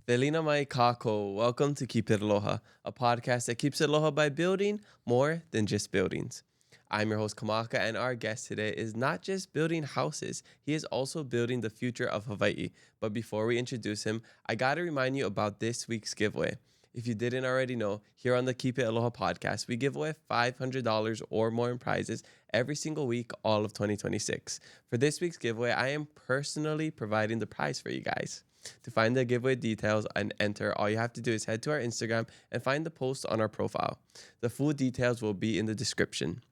Velina mai kako. Welcome to Keep It Aloha, a podcast that keeps it aloha by building more than just buildings. I'm your host, Kamaka, and our guest today is not just building houses, he is also building the future of Hawaii. But before we introduce him, I gotta remind you about this week's giveaway. If you didn't already know, here on the Keep It Aloha podcast, we give away $500 or more in prizes every single week, all of 2026. For this week's giveaway, I am personally providing the prize for you guys. To find the giveaway details and enter, all you have to do is head to our Instagram and find the post on our profile. The full details will be in the description.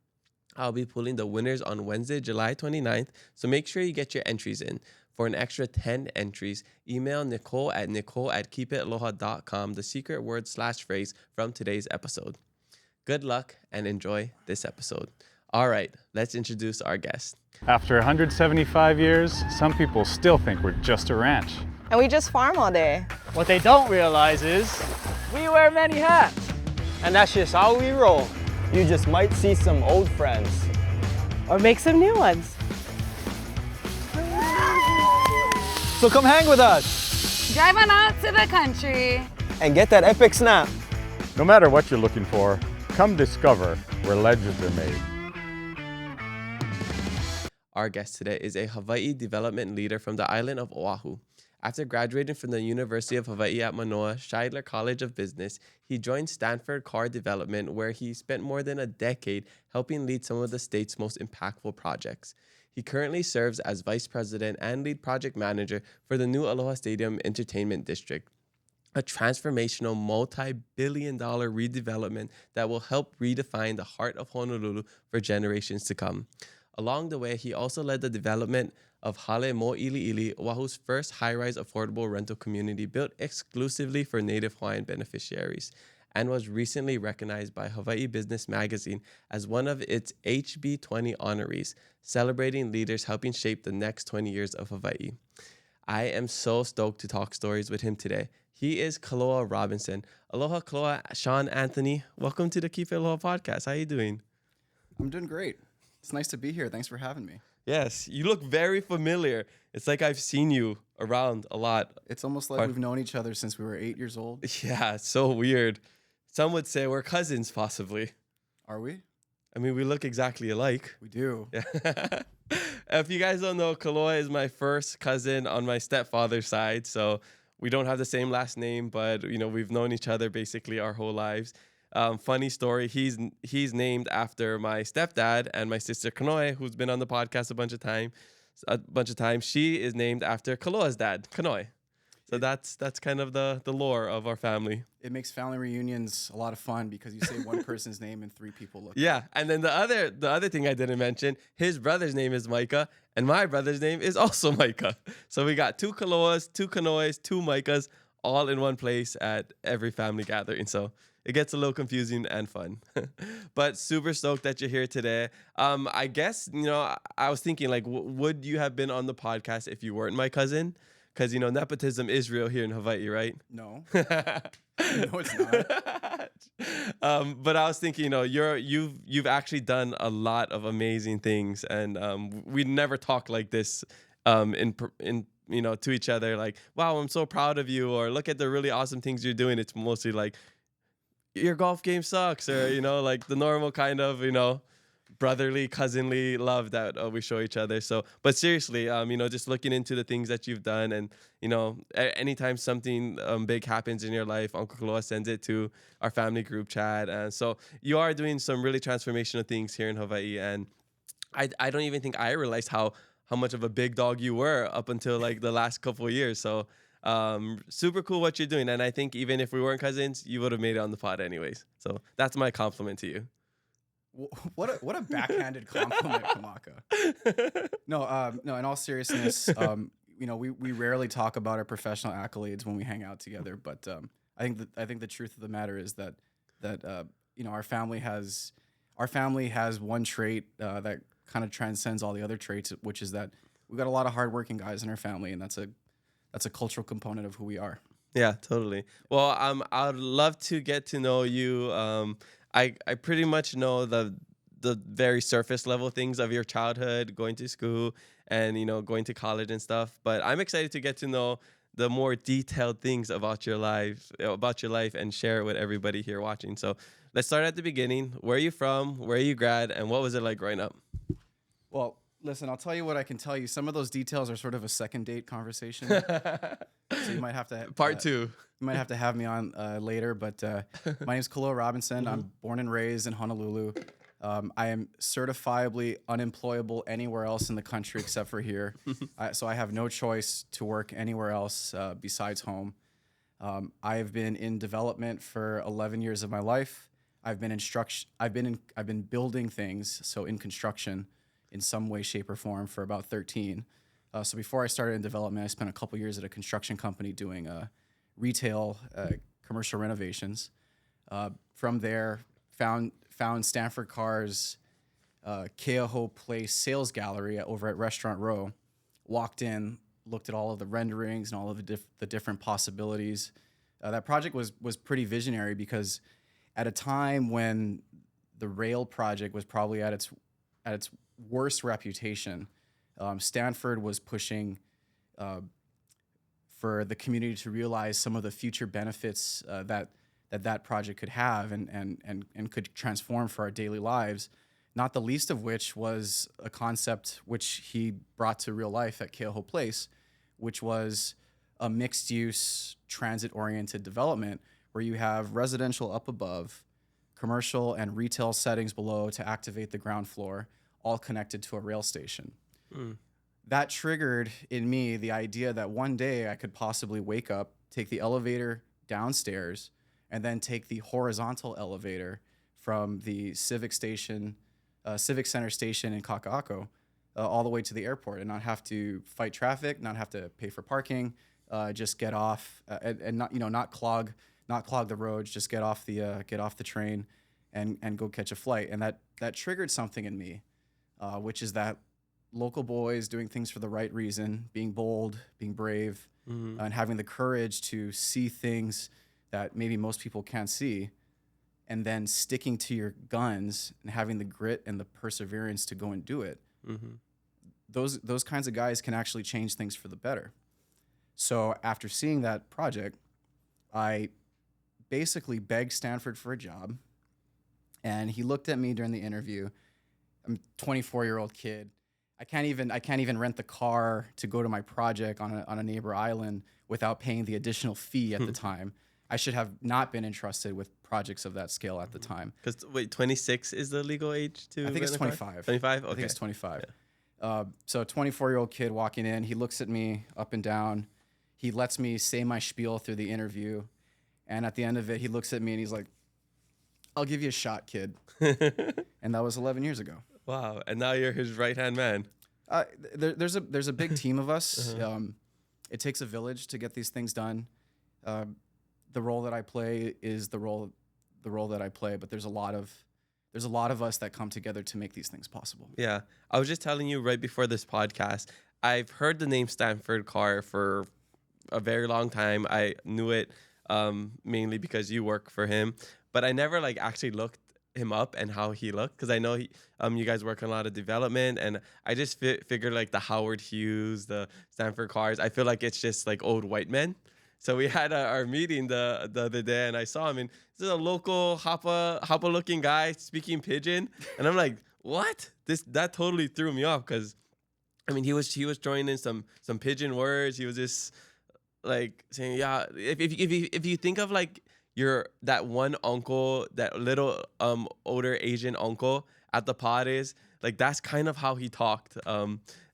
I'll be pulling the winners on Wednesday, July 29th, so make sure you get your entries in. For an extra 10 entries, email nicole@keepitaloha.com the secret word / phrase from today's episode. Good luck and enjoy this episode. All right, let's introduce our guest. After 175 years, some people still think we're just a ranch. And we just farm all day. What they don't realize is we wear many hats. And that's just how we roll. You just might see some old friends. Or make some new ones. So come hang with us Drive on out to the country. and get that epic snap. No matter what you're looking for, come discover where legends are made. Our guest today is a Hawaii development leader from the island of Oʻahu. After graduating from the University of Hawaiʻi at Mānoa, Shidler College of Business, he joined Stanford Carr Development, where he spent more than a decade helping lead some of the state's most impactful projects. He currently serves as vice president and lead project manager for the new Aloha Stadium Entertainment District, a transformational multi-billion-dollar redevelopment that will help redefine the heart of Honolulu for generations to come. Along the way, he also led the development of Hale Mōʻiliʻili, Oahu's first high-rise affordable rental community built exclusively for Native Hawaiian beneficiaries, and was recently recognized by Hawaii Business Magazine as one of its HB20 honorees, celebrating leaders helping shape the next 20 years of Hawaii. I am so stoked to talk stories with him today. He is Kaloa Robinson. Aloha, Kaloa. Sean Anthony, welcome to the Keep It Aloha podcast. How are you doing? I'm doing great. It's nice to be here. Thanks for having me. Yes, you look very familiar. It's like I've seen you around a lot. It's almost like we've known each other since we were 8 years old. Yeah, it's so weird. Some would say we're cousins, possibly. Are we? I mean, we look exactly alike. We do. Yeah. If you guys don't know, Kaloa is my first cousin on my stepfather's side. So we don't have the same last name, but we've known each other basically our whole lives. Funny story, he's named after my stepdad and my sister Kanoe, who's been on the podcast a bunch of times. She is named after Kaloa's dad, Kanoe. So that's kind of the lore of our family. It makes family reunions a lot of fun because you say one person's name and 3 people look. Yeah, and then the other thing I didn't mention, his brother's name is Micah, and my brother's name is also Micah. So we got 2 Kaloas, 2 Kanoes, 2 Micahs, all in one place at every family gathering. So it gets a little confusing and fun. But super stoked that you're here today. I guess, I was thinking, like, would you have been on the podcast if you weren't my cousin? Because, nepotism is real here in Hawaii, right? No. No, it's not. But I was thinking, you've actually done a lot of amazing things, and we never talk like this to each other. Like, wow, I'm so proud of you, or look at the really awesome things you're doing. It's mostly like, your golf game sucks, or like the normal kind of brotherly, cousinly love that we show each other. So, but seriously, just looking into the things that you've done, and anytime something big happens in your life, Uncle Kaloa sends it to our family group chat, and so you are doing some really transformational things here in Hawaii. And I don't even think I realized how much of a big dog you were up until like the last couple of years. So super cool what you're doing, and I think even if we weren't cousins, you would have made it on the pod anyways. So that's my compliment to you. What a backhanded compliment, Kamaka. No, in all seriousness, we rarely talk about our professional accolades when we hang out together, but I think the truth of the matter is that our family has one trait that kind of transcends all the other traits, which is that we've got a lot of hardworking guys in our family, and that's a cultural component of who we are. Yeah, totally. Well, I'd love to get to know you. I pretty much know the very surface level things of your childhood, going to school and going to college and stuff. But I'm excited to get to know the more detailed things about your life, and share it with everybody here watching. So let's start at the beginning. Where are you from? Where are you grad? And what was it like growing up? Well, listen, I'll tell you what I can tell you. Some of those details are sort of a second date conversation. So you might have to Part two. You might have to have me on later. But my name's Kaloa Robinson. I'm born and raised in Honolulu. I am certifiably unemployable anywhere else in the country except for here. So I have no choice to work anywhere else besides home. I have been in development for 11 years of my life. I've been building things, so in construction, in some way, shape, or form for about 13. So before I started in development, I spent a couple years at a construction company doing retail commercial renovations. From there, found Stanford Carr's Keaho Place sales gallery over at Restaurant Row. Walked in, looked at all of the renderings and all of the different possibilities. That project was pretty visionary because at a time when the rail project was probably at its worst reputation, Stanford was pushing for the community to realize some of the future benefits that project could have and could transform for our daily lives, not the least of which was a concept which he brought to real life at Keaho Place, which was a mixed-use, transit-oriented development where you have residential up above, commercial and retail settings below to activate the ground floor, all connected to a rail station. That triggered in me the idea that one day I could possibly wake up, take the elevator downstairs, and then take the horizontal elevator from the Civic Center station in Kaka'ako all the way to the airport and not have to fight traffic, not have to pay for parking, just get off and not clog the roads, just get off the train and go catch a flight. And that triggered something in me, which is that local boys doing things for the right reason, being bold, being brave, and having the courage to see things that maybe most people can't see, and then sticking to your guns and having the grit and the perseverance to go and do it. Those kinds of guys can actually change things for the better. So after seeing that project, I basically begged Stanford for a job, and he looked at me during the interview. I'm a 24-year-old kid. I can't even rent the car to go to my project on a neighbor island without paying the additional fee at the time. I should have not been entrusted with projects of that scale at the time. Because wait, 26 is the legal age to? I think it's 25. 25. Okay. I think it's 25. Yeah. So a 24-year-old kid walking in, he looks at me up and down. He lets me say my spiel through the interview, and at the end of it, he looks at me and he's like, "I'll give you a shot, kid." And that was 11 years ago. Wow. And now you're his right-hand man. There's a big team of us. It takes a village to get these things done. The role that I play is the role that I play, but there's a lot of us that come together to make these things possible. Yeah. I was just telling you right before this podcast, I've heard the name Stanford Carr for a very long time. I knew it mainly because you work for him, but I never actually looked him up and how he looked, because I know you guys work on a lot of development, and I just figured the Howard Hughes, the Stanford Carrs, I feel like it's just old white men. So we had our meeting the other day, and I saw him, and this is a local Hapa looking guy speaking pidgin, and I'm like, what? That totally threw me off, because I mean he was throwing in some pidgin words. He was just saying, yeah, if you think of that one uncle, that little older Asian uncle at the potties, that's kind of how he talked.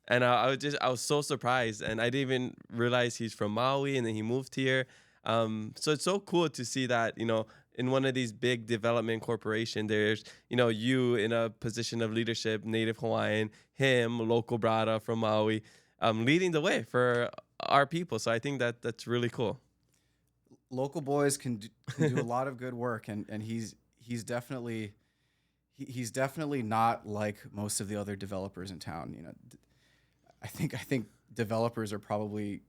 And I was so surprised, and I didn't even realize he's from Maui, and then he moved here. So it's so cool to see that, in one of these big development corporations, there's, you in a position of leadership, Native Hawaiian, him, local brada from Maui, leading the way for our people. So I think that's really cool. Local boys can do a lot of good work, and he's definitely not like most of the other developers in town. I think developers are probably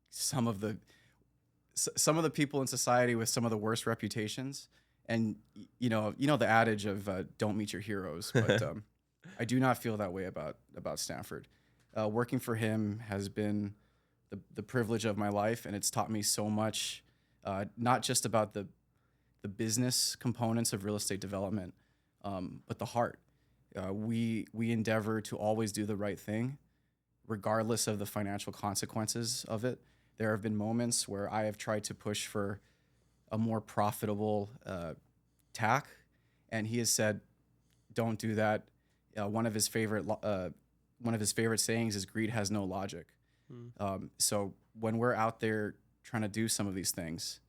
some of the people in society with some of the worst reputations. And the adage of don't meet your heroes, but I do not feel that way about Stanford. Working for him has been the privilege of my life, and it's taught me so much, not just about the business components of real estate development, but the heart. We endeavor to always do the right thing, regardless of the financial consequences of it. There have been moments where I have tried to push for a more profitable tack, and he has said, "Don't do that." One of his favorite sayings is, "Greed has no logic." So when we're out there trying to do some of these things,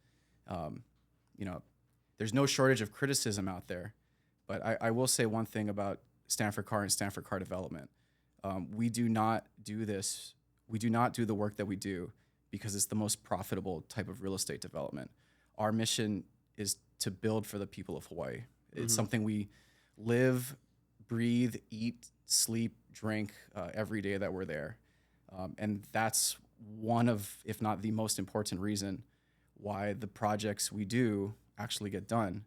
there's no shortage of criticism out there. But I will say one thing about Stanford Carr and Stanford Carr Development. We do not do this. We do not do the work that we do because it's the most profitable type of real estate development. Our mission is to build for the people of Hawaii. It's something we live, breathe, eat, sleep, drink every day that we're there. And that's one of, if not the most important reason why the projects we do actually get done.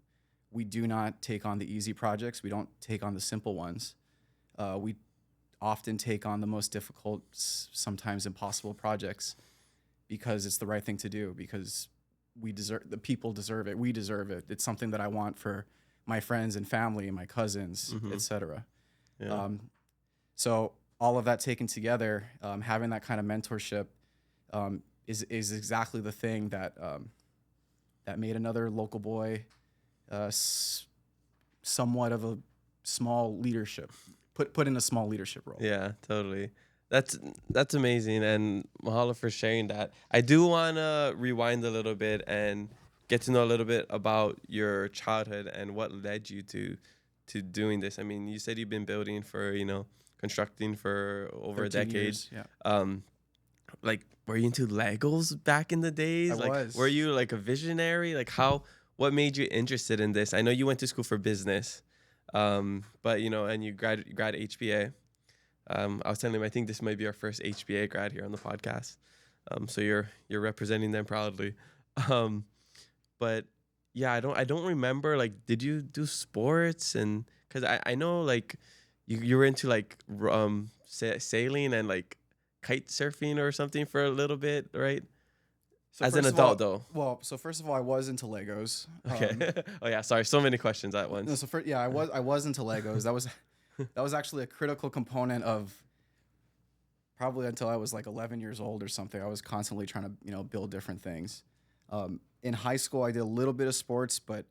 We do not take on the easy projects. We don't take on the simple ones. We often take on the most difficult, sometimes impossible projects because it's the right thing to do, because the people deserve it. We deserve it. It's something that I want for my friends and family and my cousins, etc. Yeah. So all of that taken together, having that kind of mentorship is exactly the thing that that made another local boy somewhat of a small leadership, put in a small leadership role. Yeah, totally. That's amazing, and mahalo for sharing that. I do want to rewind a little bit and get to know a little bit about your childhood and what led you to doing this. I mean, you said you've been building for, constructing for over a decade. Years, yeah. Like, were you into Legos back in the days? I was. Were you like a visionary? Like, what made you interested in this? I know you went to school for business, but and you grad HBA. I was telling him I think this might be our first HBA grad here on the podcast. So you're representing them proudly. But yeah, I don't remember, like, did you do sports? And because I know like you were into like sailing and like kite surfing or something for a little bit, right? So As an first of all- adult, though. Well, so first of all, I was into Legos. Okay. Oh yeah, sorry, so many questions at once. No, so I was into Legos. That was actually a critical component of probably until I was like 11 years old or something. I was constantly trying to build different things. In high school, I did a little bit of sports, but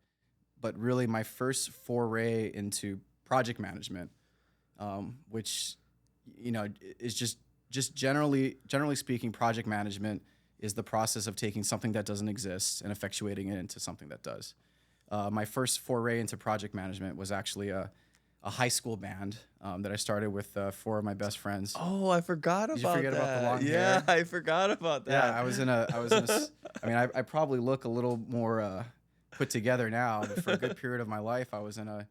really my first foray into project management, which is just generally speaking, project management is the process of taking something that doesn't exist and effectuating it into something that does. My first foray into project management was actually a high school band that I started with 4 of my best friends. Oh, I forgot about that. Did you forget about the long Yeah, hair? I forgot about that. Yeah, I was in a I mean, I probably look a little more put together now, but for a good period of my life, I was in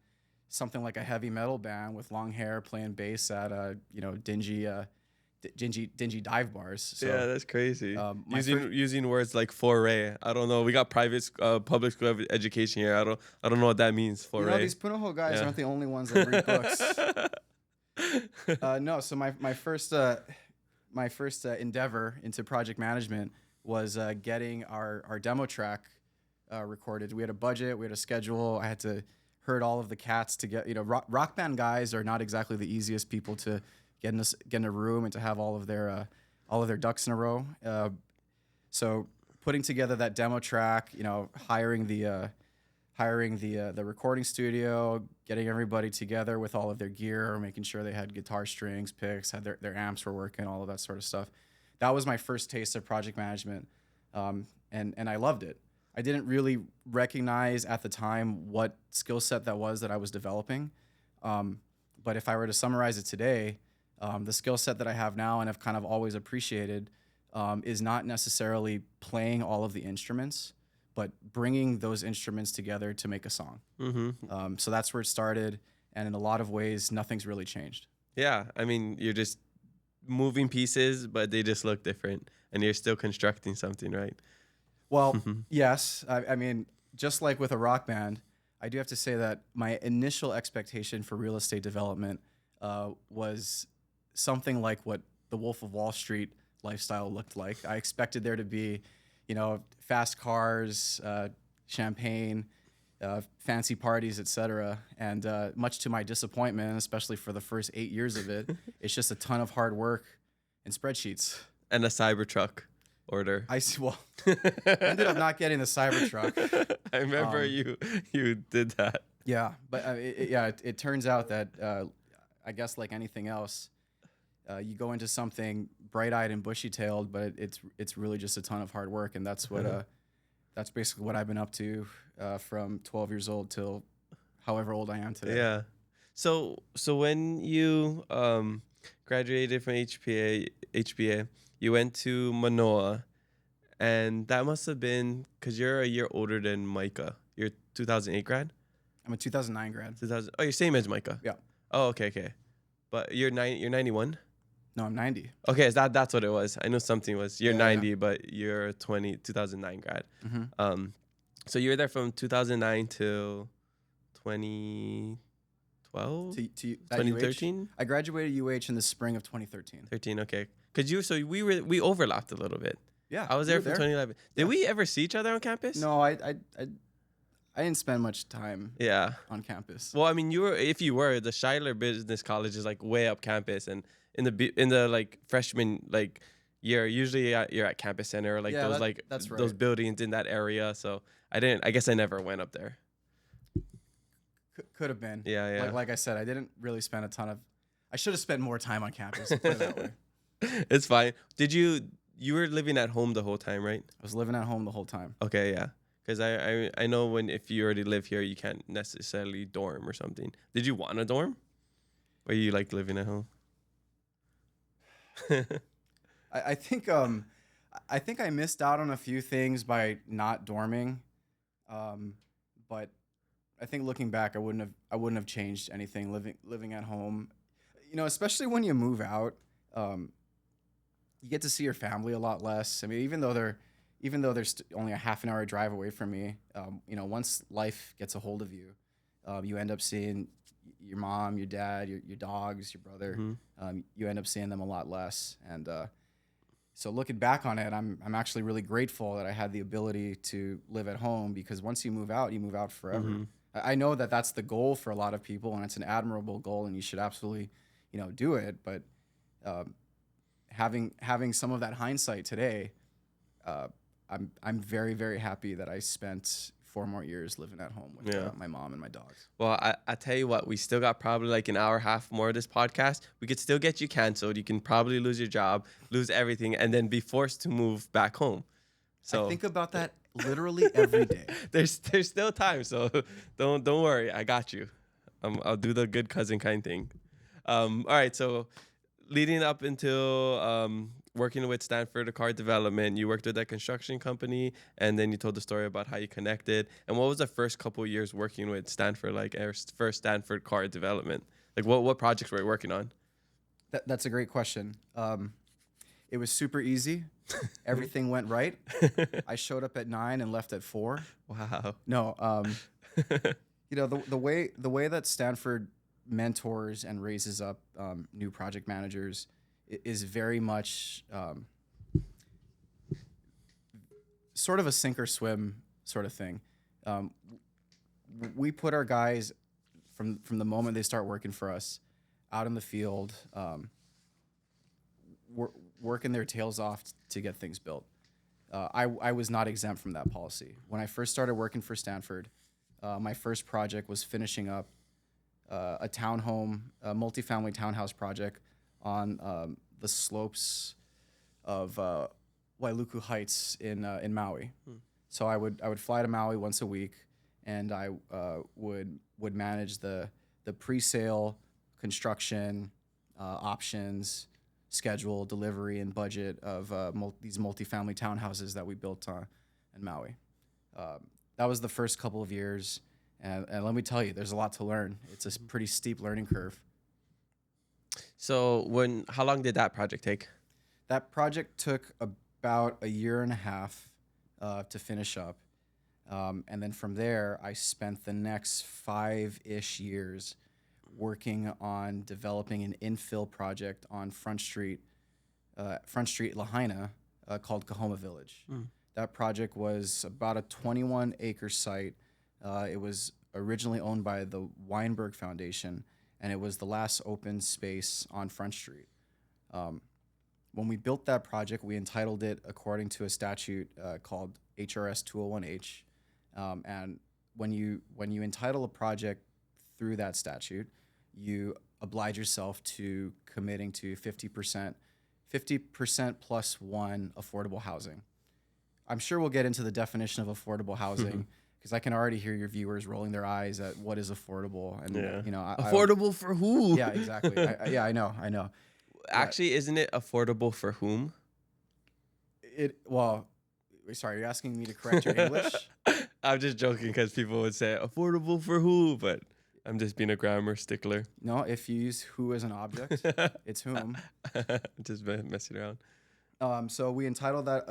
something like a heavy metal band with long hair, playing bass at dingy dive bars. So, yeah, that's crazy. my Using words like foray. I don't know. We got public school education here. I don't know what that means. Foray. these Punahou guys Yeah. aren't the only ones that read books. No, so my first endeavor into project management was getting our demo track recorded. We had a budget, we had a schedule. I had to herd all of the cats to get, rock band guys are not exactly the easiest people to get in a room and to have all of their ducks in a row. So putting together that demo track, hiring the recording studio, getting everybody together with all of their gear, making sure they had guitar strings, picks, had their amps were working, all of that sort of stuff. That was my first taste of project management, and I loved it. I didn't really recognize at the time what skill set that was that I was developing, but if I were to summarize it today, the skill set that I have now and have kind of always appreciated is not necessarily playing all of the instruments, but bringing those instruments together to make a song. So that's where it started, and in a lot of ways, nothing's really changed. Yeah, I mean, you're just moving pieces, but they just look different, and you're still constructing something, right? Well, yes. I mean, just like with a rock band, I do have to say that my initial expectation for real estate development was something like what the Wolf of Wall Street lifestyle looked like. I expected there to be, fast cars, champagne, fancy parties, etc. And much to my disappointment, especially for the first 8 years of it, it's just a ton of hard work and spreadsheets. And a Cybertruck order. Well, I ended up not getting the Cybertruck. I remember you did that. Yeah, but it turns out that I guess like anything else, you go into something bright-eyed and bushy-tailed, but it's really just a ton of hard work, and that's what that's basically what I've been up to from 12 years old till however old I am today. Yeah. So when you graduated from HBA, you went to Mānoa, and that must have been because you're a year older than Micah. You're 2008 grad. I'm a 2009 grad. 2000. Oh, you're same as Micah. Yeah. Oh, okay. But you're 91. No, I'm 90. Okay, that's what it was. I know something was. You're Yeah, 90, yeah. but you're 2009 grad. Mm-hmm. So you were there from 2009 till 2012? To at 2013? UH? I graduated UH in the spring of 2013. 13, okay. We overlapped a little bit. Yeah, I was you there were from 2011. Did we ever see each other on campus? No, I didn't spend much time Yeah. on campus. Well, I mean, if you were, the Shidler Business College is like way up campus, and in the like freshman like year, usually you're at Campus Center, or like Yeah, those that's those right. buildings in that area. So I guess I never went up there. Could have been. Yeah. Like I said, I didn't really spend a ton of. I should have spent more time on campus. Put it that way. It's fine. You were living at home the whole time, right? I was living at home the whole time. Okay, yeah. Because I know if you already live here, you can't necessarily dorm or something. Did you want a dorm? Or you like living at home? I think I missed out on a few things by not dorming, but I think looking back, I wouldn't have changed anything living at home. Especially when you move out, you get to see your family a lot less. I mean, even though they're only a half an hour drive away from me, once life gets a hold of you, you end up seeing your mom, your dad, your dogs, your brother. Mm-hmm. You end up seeing them a lot less, and so looking back on it, I'm actually really grateful that I had the ability to live at home, because once you move out forever. Mm-hmm. I know that that's the goal for a lot of people, and it's an admirable goal, and you should absolutely, do it. But having some of that hindsight today, I'm very, very happy that I spent 4 more years living at home with my mom and my dogs. Well, I tell you what, we still got probably like an hour and a half more of this podcast. We could still get you canceled. You can probably lose your job, lose everything, and then be forced to move back home. So I think about that literally every day. there's still time, so don't worry. I got you. I'll do the good cousin kind thing. All right, so leading up until working with Stanford Carr Development, you worked with that construction company, and then you told the story about how you connected. And what was the first couple of years working with Stanford, like our first Stanford Carr Development? Like what projects were you working on? That's a great question. It was super easy. Everything went right. I showed up at 9 and left at 4. Wow. No, the way that Stanford mentors and raises up new project managers is very much sort of a sink or swim sort of thing. We put our guys from the moment they start working for us out in the field, working their tails off to get things built. I was not exempt from that policy. When I first started working for Stanford, my first project was finishing up a multifamily townhouse project on the slopes of Wailuku Heights in Maui. So I would fly to Maui once a week, and I would manage the pre-sale, construction, options, schedule, delivery, and budget of these multifamily townhouses that we built in Maui. That was the first couple of years, and let me tell you, there's a lot to learn. It's a pretty steep learning curve. So how long did that project take? That project took about a year and a half to finish up. And then from there, I spent the next 5-ish years working on developing an infill project on Front Street Front Street, Lahaina, called Kahoma Village. That project was about a 21-acre site. It was originally owned by the Weinberg Foundation, and it was the last open space on Front Street. When we built that project, we entitled it according to a statute called HRS 201H. And when you entitle a project through that statute, you oblige yourself to committing to 50% plus one affordable housing. I'm sure we'll get into the definition of affordable housing because I can already hear your viewers rolling their eyes at what is affordable. And affordable for who? Yeah, exactly. I know. Actually, isn't it affordable for whom? Sorry, you're asking me to correct your English? I'm just joking because people would say affordable for who, but I'm just being a grammar stickler. No, if you use who as an object, it's whom. Just messing around. So we entitled that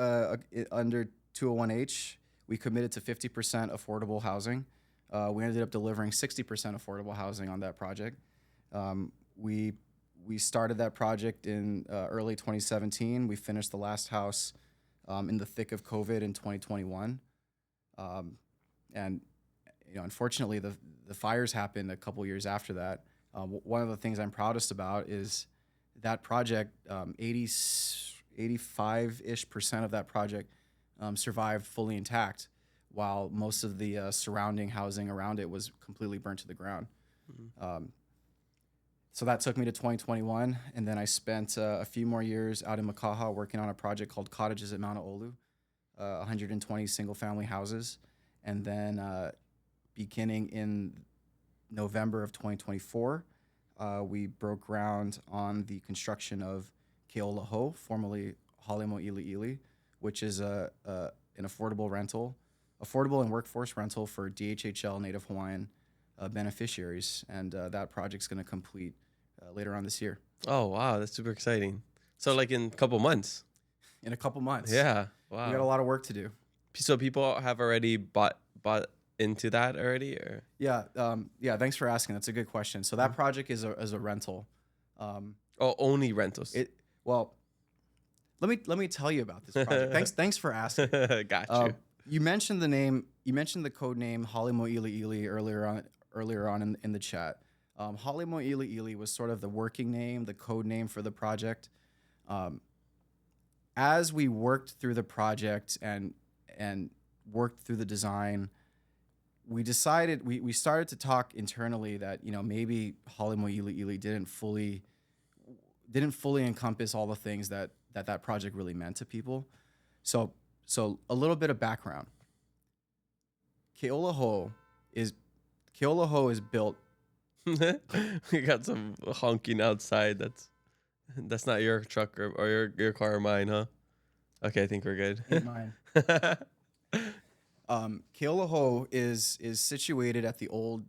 under 201H. We committed to 50% affordable housing. We ended up delivering 60% affordable housing on that project. We started that project in early 2017. We finished the last house in the thick of COVID in 2021. And unfortunately, the fires happened a couple years after that. One of the things I'm proudest about is that project, 85-ish% of that project survived fully intact, while most of the surrounding housing around it was completely burnt to the ground. So that took me to 2021, and then I spent a few more years out in Makaha working on a project called Cottages at Mānoa, 120 single-family houses. And then beginning in November of 2024, we broke ground on the construction of Keʻolaho, formerly Hale Mōʻiliʻili, which is an affordable and workforce rental for DHHL Native Hawaiian beneficiaries. And that project's going to complete later on this year. Oh, wow. That's super exciting. So like in a couple months? In a couple months. Yeah. Wow. We got a lot of work to do. So people have already bought into that already, or? Yeah. Thanks for asking. That's a good question. So that project is a rental. Only rentals. Let me tell you about this project. Thanks for asking. Got you. You mentioned the name. You mentioned the code name Hale Mōʻiliʻili earlier on in the chat. Hale Mōʻiliʻili was sort of the working name, the code name for the project. As we worked through the project and worked through the design, we decided we started to talk internally that maybe Hale Mōʻiliʻili didn't fully encompass all the things that project really meant to people. So a little bit of background. Keʻolaho is built. We got some honking outside. That's not your truck or your car or mine, huh? Okay, I think we're good. Ain't mine. Keʻolaho is situated at the old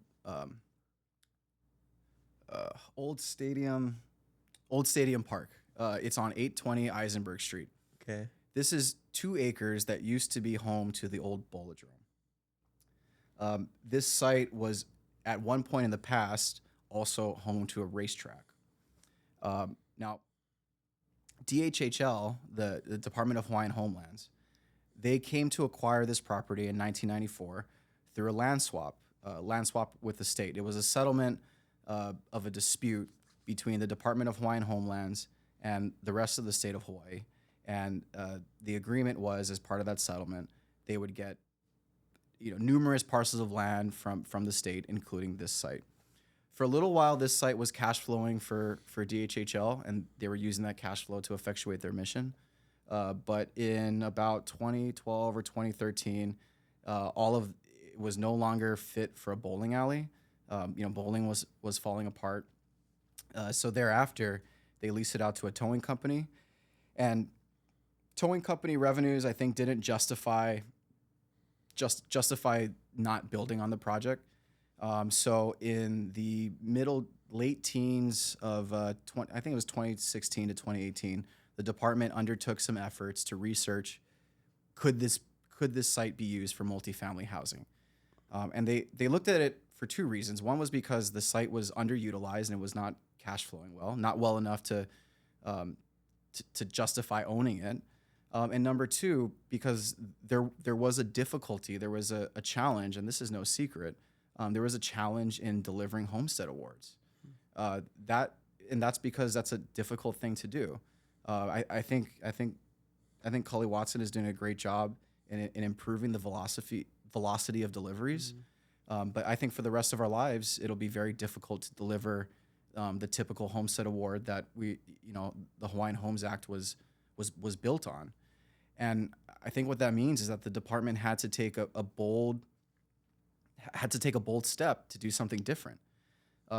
stadium park. It's on 820 Eisenberg Street. Okay. This is 2 acres that used to be home to the old Bowladrome. This site was at one point in the past also home to a racetrack. Now, DHHL, the Department of Hawaiian Homelands, they came to acquire this property in 1994 through a land swap with the state. It was a settlement of a dispute between the Department of Hawaiian Homelands and the rest of the state of Hawaii. And the agreement was, as part of that settlement, they would get numerous parcels of land from the state, including this site. For a little while, this site was cash flowing for DHHL, and they were using that cash flow to effectuate their mission. But in about 2012 or 2013, all of it was no longer fit for a bowling alley. Bowling was falling apart. So thereafter, they leased it out to a towing company, and towing company revenues, I think, didn't justify not building on the project. So in the late teens of I think it was 2016 to 2018, the department undertook some efforts to research could this site be used for multifamily housing, and they looked at it for 2 reasons. One was because the site was underutilized and it was not cash flowing well, not well enough to to justify owning it. And number two, because there was a difficulty, there was a challenge, and this is no secret. There was a challenge in delivering homestead awards. That's because that's a difficult thing to do. I think Cully Watson is doing a great job in improving the velocity of deliveries. But I think for the rest of our lives, it'll be very difficult to deliver the typical homestead award that the Hawaiian Homes Act was built on. And I think what that means is that the department had to take a bold step to do something different.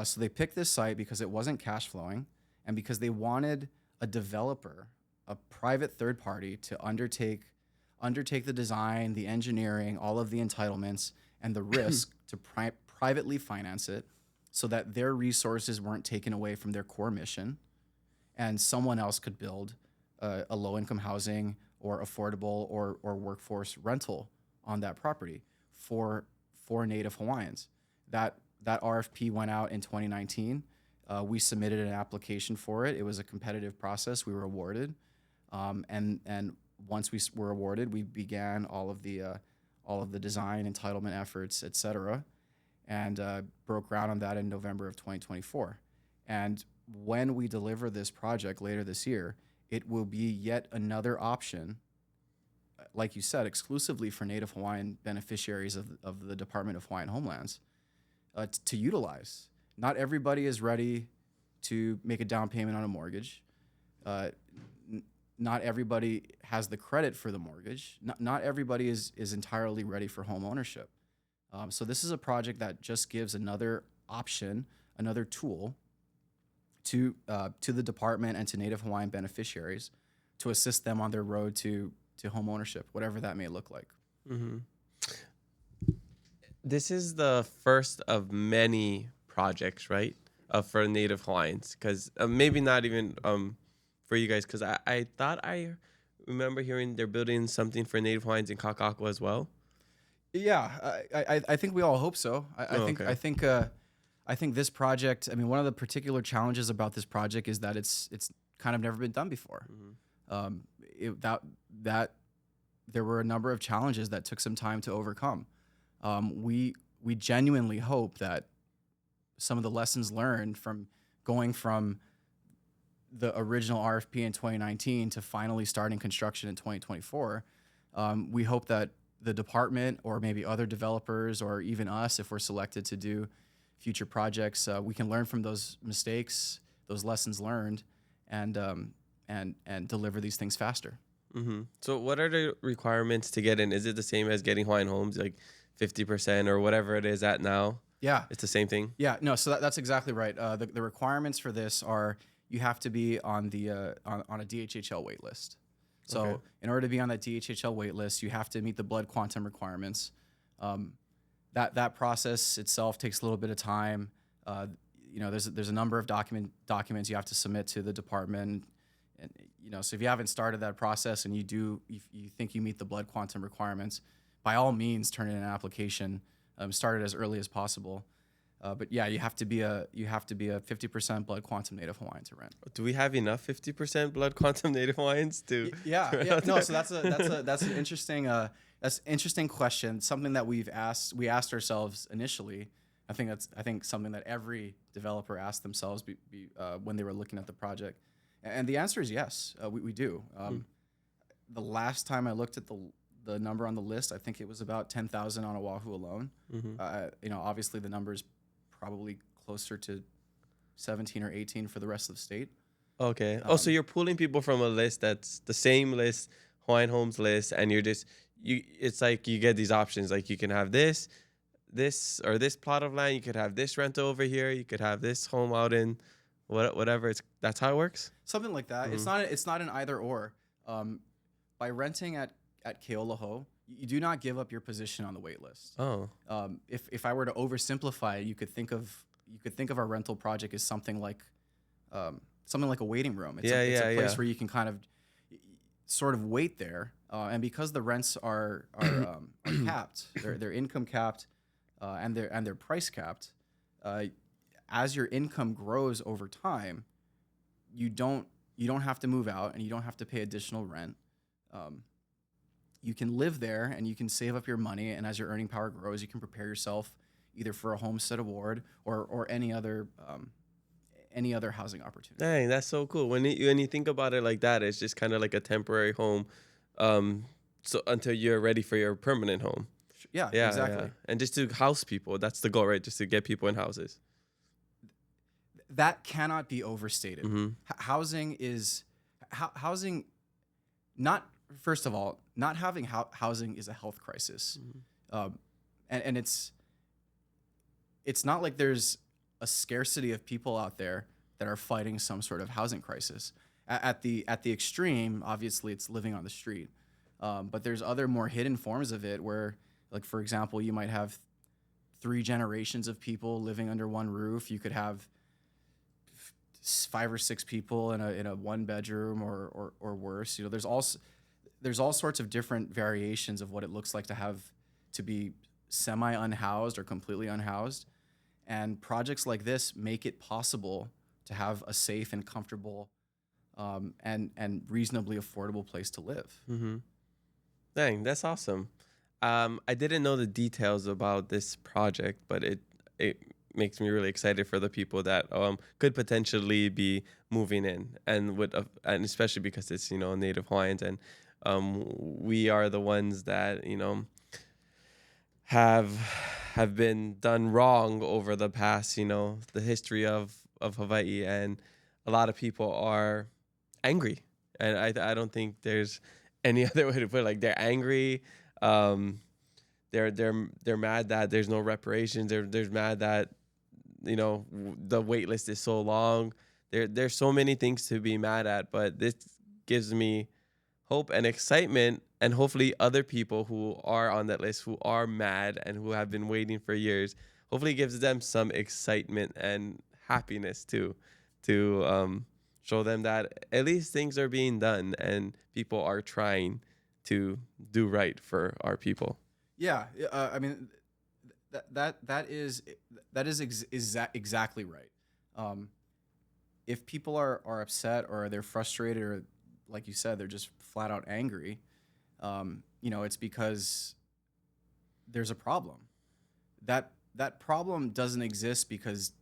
So they picked this site because it wasn't cash flowing, and because they wanted a developer, a private third party, to undertake the design, the engineering, all of the entitlements, and the risk to privately finance it, so that their resources weren't taken away from their core mission, and someone else could build a low-income housing or affordable or workforce rental on that property for Native Hawaiians. That RFP went out in 2019. We submitted an application for it. It was a competitive process. We were awarded, and once we were awarded, we began all of the design, entitlement efforts, et cetera, and broke ground on that in November of 2024. And when we deliver this project later this year, it will be yet another option, like you said, exclusively for Native Hawaiian beneficiaries of the Department of Hawaiian Homelands to utilize. Not everybody is ready to make a down payment on a mortgage. Not everybody has the credit for the mortgage. Not everybody is entirely ready for home ownership. So this is a project that just gives another option, another tool to the department and to Native Hawaiian beneficiaries to assist them on their road to home ownership, whatever that may look like. Mm-hmm. This is the first of many projects, right, for Native Hawaiians? Because maybe not even for you guys, because I thought I remember hearing they're building something for Native Hawaiians in Kakakwa as well. Yeah, I think we all hope so. I think this project, I mean, one of the particular challenges about this project is that it's kind of never been done before. That there were a number of challenges that took some time to overcome. We genuinely hope that some of the lessons learned from going from the original RFP in 2019 to finally starting construction in 2024, we hope that the department or maybe other developers or even us, if we're selected to do future projects, we can learn from those mistakes, those lessons learned, and deliver these things faster. Mm-hmm. So what are the requirements to get in? Is it the same as getting Hawaiian homes, like 50% or whatever it is at now? Yeah. It's the same thing? Yeah, no, so that's exactly right. The requirements for this are you have to be on the on a DHHL wait list. So Okay. in order to be on that DHHL wait list, you have to meet the blood quantum requirements. That process itself takes a little bit of time. There's a number of documents you have to submit to the department, and so if you haven't started that process and you think you meet the blood quantum requirements, by all means turn in an application. Start it as early as possible. But yeah, you have to be a 50% blood quantum Native Hawaiian to rent. Do we have enough 50% blood quantum Native Hawaiians to? Yeah. No, so that's an interesting question. Something that we asked ourselves initially. I think something that every developer asked themselves when they were looking at the project, and the answer is yes. We do. The last time I looked at the number on the list, I think it was about 10,000 on Oahu alone. Mm-hmm. Obviously the number is probably closer to 17 or 18 for the rest of the state. Okay. So you're pulling people from a list that's the same list, Hawaiian Homes list, and it's like you get these options. Like you can have this or this plot of land. You could have this rental over here. You could have this home out in whatever. That's how it works? Something like that. Mm-hmm. It's not an either or. By renting at Keoloho, you do not give up your position on the wait list. Oh. If I were to oversimplify it, you could think of our rental project as something like a waiting room. It's a place where you can kind of sort of wait there. And because the rents are capped, they're income capped, and they're price capped. As your income grows over time, you don't You don't have to move out, and you don't have to pay additional rent. You can live there, and you can save up your money, and as your earning power grows, you can prepare yourself either for a homestead award or any other housing opportunity. Dang, that's so cool. When you think about it like that, it's just kind of like a temporary home, so until you're ready for your permanent home. Yeah, Yeah, exactly. yeah. And just to house people, that's the goal, right? Just to get people in houses. That cannot be overstated. Mm-hmm. Housing not, first of all, not having housing is a health crisis. And it's not like there's a scarcity of people out there that are fighting some sort of housing crisis. At the extreme, obviously, it's living on the street. But there's other more hidden forms of it where, like, for example, you might have 3 generations of people living under one roof. You could have 5 or 6 people in a 1 bedroom or worse. You know, there's all sorts of different variations of what it looks like to be semi-unhoused or completely unhoused. And projects like this make it possible to have a safe and comfortable and reasonably affordable place to live. Mm-hmm. Dang, that's awesome. I didn't know the details about this project, but it makes me really excited for the people that could potentially be moving in, and especially because it's Native Hawaiians, and we are the ones that have been done wrong over the past the history of Hawaii, and a lot of people are angry, and I don't think there's any other way to put it. Like, they're angry. They're mad that there's no reparations. They're mad that the wait list is so long. There's so many things to be mad at, but this gives me hope and excitement, and hopefully other people who are on that list who are mad and who have been waiting for years, hopefully gives them some excitement and happiness too, to show them that at least things are being done and people are trying to do right for our people. Yeah, I mean, that is exactly right. If people are upset or they're frustrated, or like you said, they're just flat out angry, it's because there's a problem. That problem doesn't exist because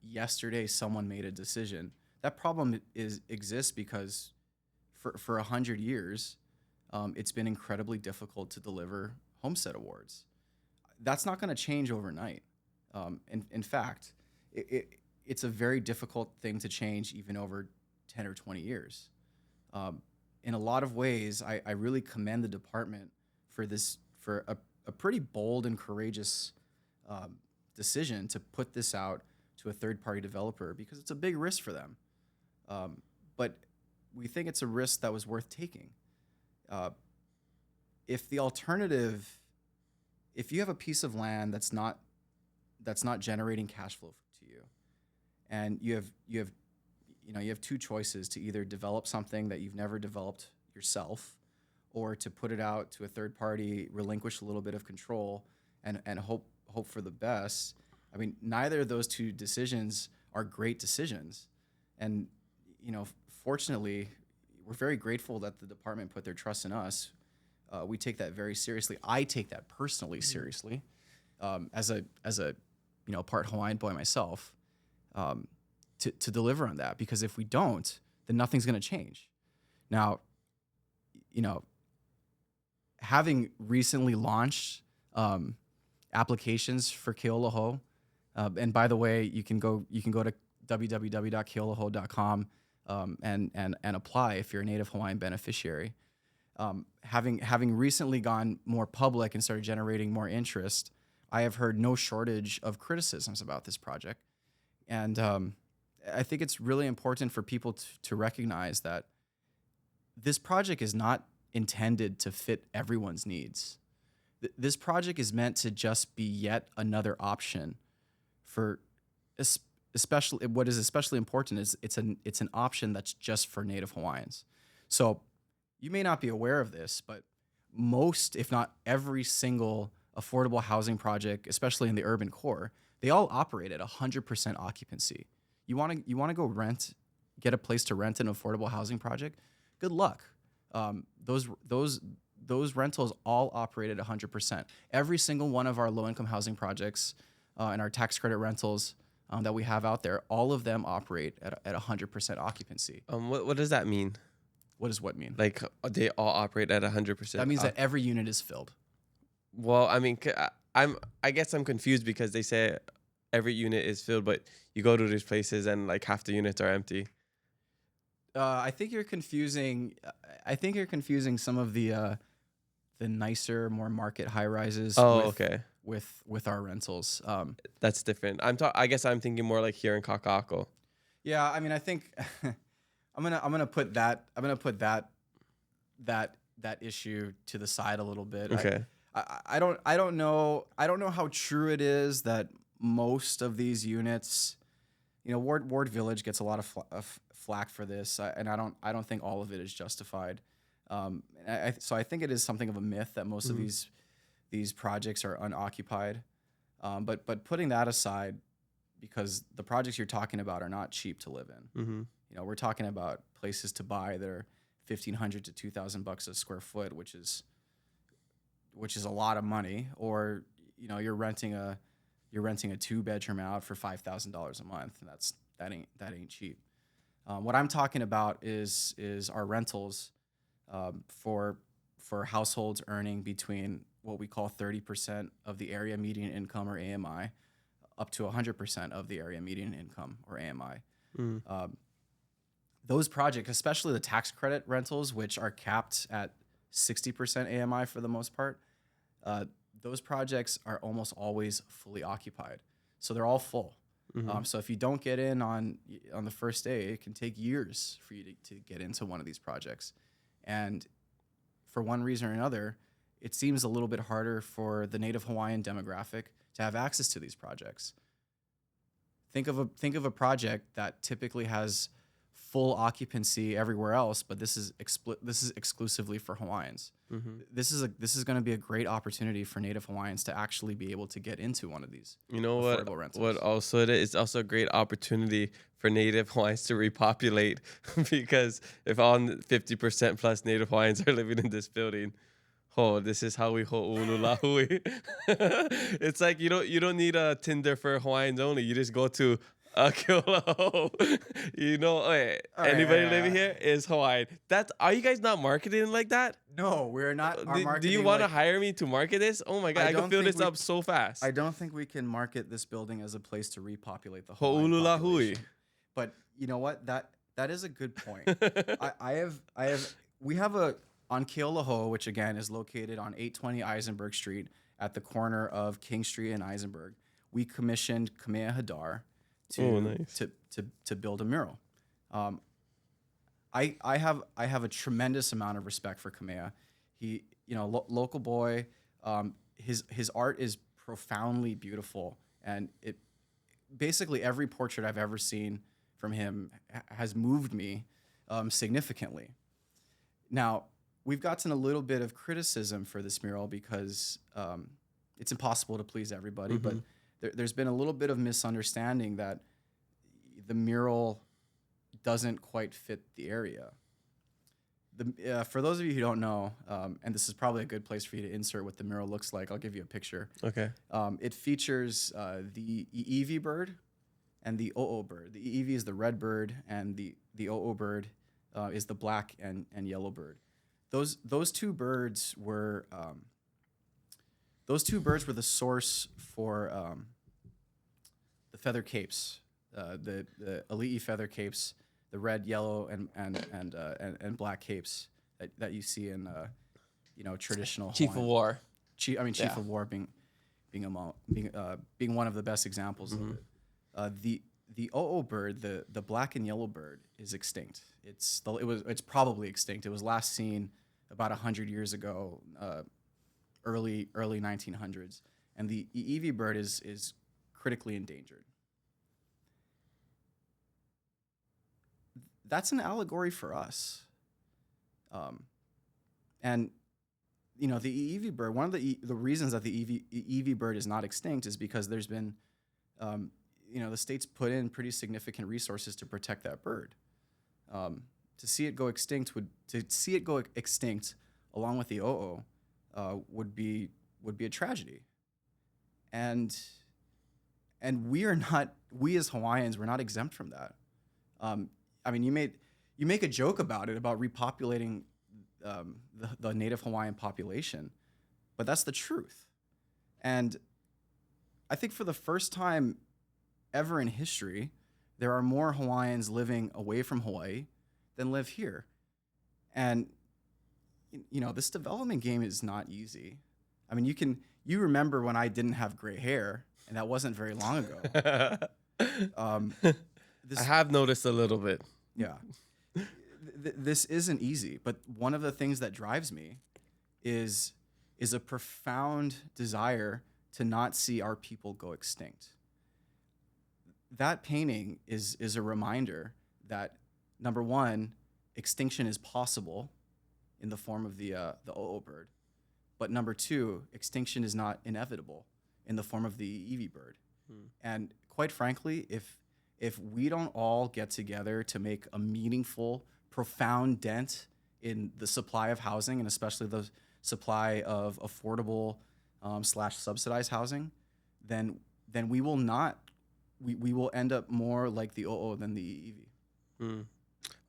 yesterday someone made a decision. That problem exists because for 100 years, it's been incredibly difficult to deliver homestead awards. That's not going to change overnight. In fact, it's a very difficult thing to change even over 10 or 20 years. In a lot of ways, I really commend the department for a pretty bold and courageous decision to put this out to a third-party developer, because it's a big risk for them. But we think it's a risk that was worth taking. If the alternative, if you have a piece of land that's not generating cash flow to you, and you have 2 choices: to either develop something that you've never developed yourself, or to put it out to a third party, relinquish a little bit of control, and hope for the best. I mean, neither of those 2 decisions are great decisions. And fortunately, we're very grateful that the department put their trust in us. We take that very seriously. I take that personally seriously, as a part Hawaiian boy myself, to deliver on that. Because if we don't, then nothing's going to change. Now, having recently launched applications for Kealoha, and by the way, you can go to www.kealoha.com and apply if you're a Native Hawaiian beneficiary. Having recently gone more public and started generating more interest, I have heard no shortage of criticisms about this project. And I think it's really important for people to recognize that this project is not intended to fit everyone's needs. This project is meant to just be yet another option for, especially, what is especially important is it's an option that's just for Native Hawaiians. So you may not be aware of this, but most, if not every single affordable housing project, especially in the urban core, they all operate at 100% occupancy. You want to go rent get a place to rent an affordable housing project, good luck. Those rentals all operate at 100%. Every single one of our low-income housing projects and our tax credit rentals that we have out there, all of them operate at 100% occupancy. What does that mean? What does what mean? Like they all operate at 100%? That means that every unit is filled. Well, I mean, I guess I'm confused because they say every unit is filled, but you go to these places and like half the units are empty. I think you're confusing. I think you're confusing some of the nicer, more market high rises. Oh, okay. With our rentals. That's different. I guess I'm thinking more like here in Kaka'ako. Yeah, I mean, I think I'm gonna put that issue to the side a little bit. Okay. I don't know how true it is that most of these units, Ward Village gets a lot of flack for this, and I don't think all of it is justified. So I think it is something of a myth that most of these projects are unoccupied. But putting that aside, because the projects you're talking about are not cheap to live in. We're talking about places to buy that are $1,500 to $2,000 a square foot, which is a lot of money. Or you're renting a 2-bedroom out for $5,000 a month, and that ain't cheap. What I'm talking about is our rentals for households earning between what we call 30% of the area median income, or AMI, up to 100% of the area median income, or AMI. Those projects, especially the tax credit rentals, which are capped at 60% AMI for the most part, those projects are almost always fully occupied. So they're all full. So if you don't get in on the first day, it can take years for you to get into one of these projects. And for one reason or another, it seems a little bit harder for the Native Hawaiian demographic to have access to these projects. Think of a project that typically has full occupancy everywhere else, but this is exclusively for Hawaiians. This is going to be a great opportunity for Native Hawaiians to actually be able to get into one of these. Affordable rentals. What also it is, it's also a great opportunity for Native Hawaiians to repopulate because if all 50% plus Native Hawaiians are living in this building, this is how we ho'olula hui. It's like you don't need a Tinder for Hawaiians only. You just go to Keola. Anybody living here is Hawaiian. Are you guys not marketing like that? No, we're not. Do you want to hire me to market this? Oh my God, I can fill this up so fast. I don't think we can market this building as a place to repopulate the Ho'olula hui. But you know what? That is a good point. We have on Keola, which again is located on 820 Eisenberg Street at the corner of King Street and Eisenberg. We commissioned Kamea Hadar to build a mural. I have a tremendous amount of respect for Kamea. He, local boy. His art is profoundly beautiful, and basically every portrait I've ever seen from him has moved me significantly. Now, we've gotten a little bit of criticism for this mural because it's impossible to please everybody, but there's been a little bit of misunderstanding that the mural doesn't quite fit the area. For those of you who don't know, and this is probably a good place for you to insert what the mural looks like, I'll give you a picture. Okay. It features the I'iwi bird and the O'o bird. The I'iwi is the red bird, and the O'o bird is the black and yellow bird. Those two birds were the source for the feather capes, the Ali'i feather capes, the red, yellow, and black capes that you see in traditional Chief Hawaiian. of War. Chief of War being one of the best examples of it. The O'o bird, the black and yellow bird, is extinct. It's probably extinct. It was last seen about 100 years ago, early 1900s, and the I'iwi bird is critically endangered. That's an allegory for us. And the I'iwi bird, one of the reasons that the I'iwi bird is not extinct is because there's been the state's put in pretty significant resources to protect that bird. To see it go extinct along with the o'o would be a tragedy. And we as Hawaiians, we're not exempt from that. I mean, you make a joke about it, about repopulating the Native Hawaiian population, but that's the truth. And I think for the first time ever in history, there are more Hawaiians living away from Hawaii than live here. And, you know, this development game is not easy. I mean, you remember when I didn't have gray hair, and that wasn't very long ago. I have noticed a little bit. Yeah. This isn't easy, but one of the things that drives me is a profound desire to not see our people go extinct. That painting is a reminder that, number one, extinction is possible in the form of the o'o bird, but number two, extinction is not inevitable in the form of the iwi bird. And quite frankly, if we don't all get together to make a meaningful, profound dent in the supply of housing, and especially the supply of affordable / subsidized housing, then we will not. We will end up more like the o'o than the iwi.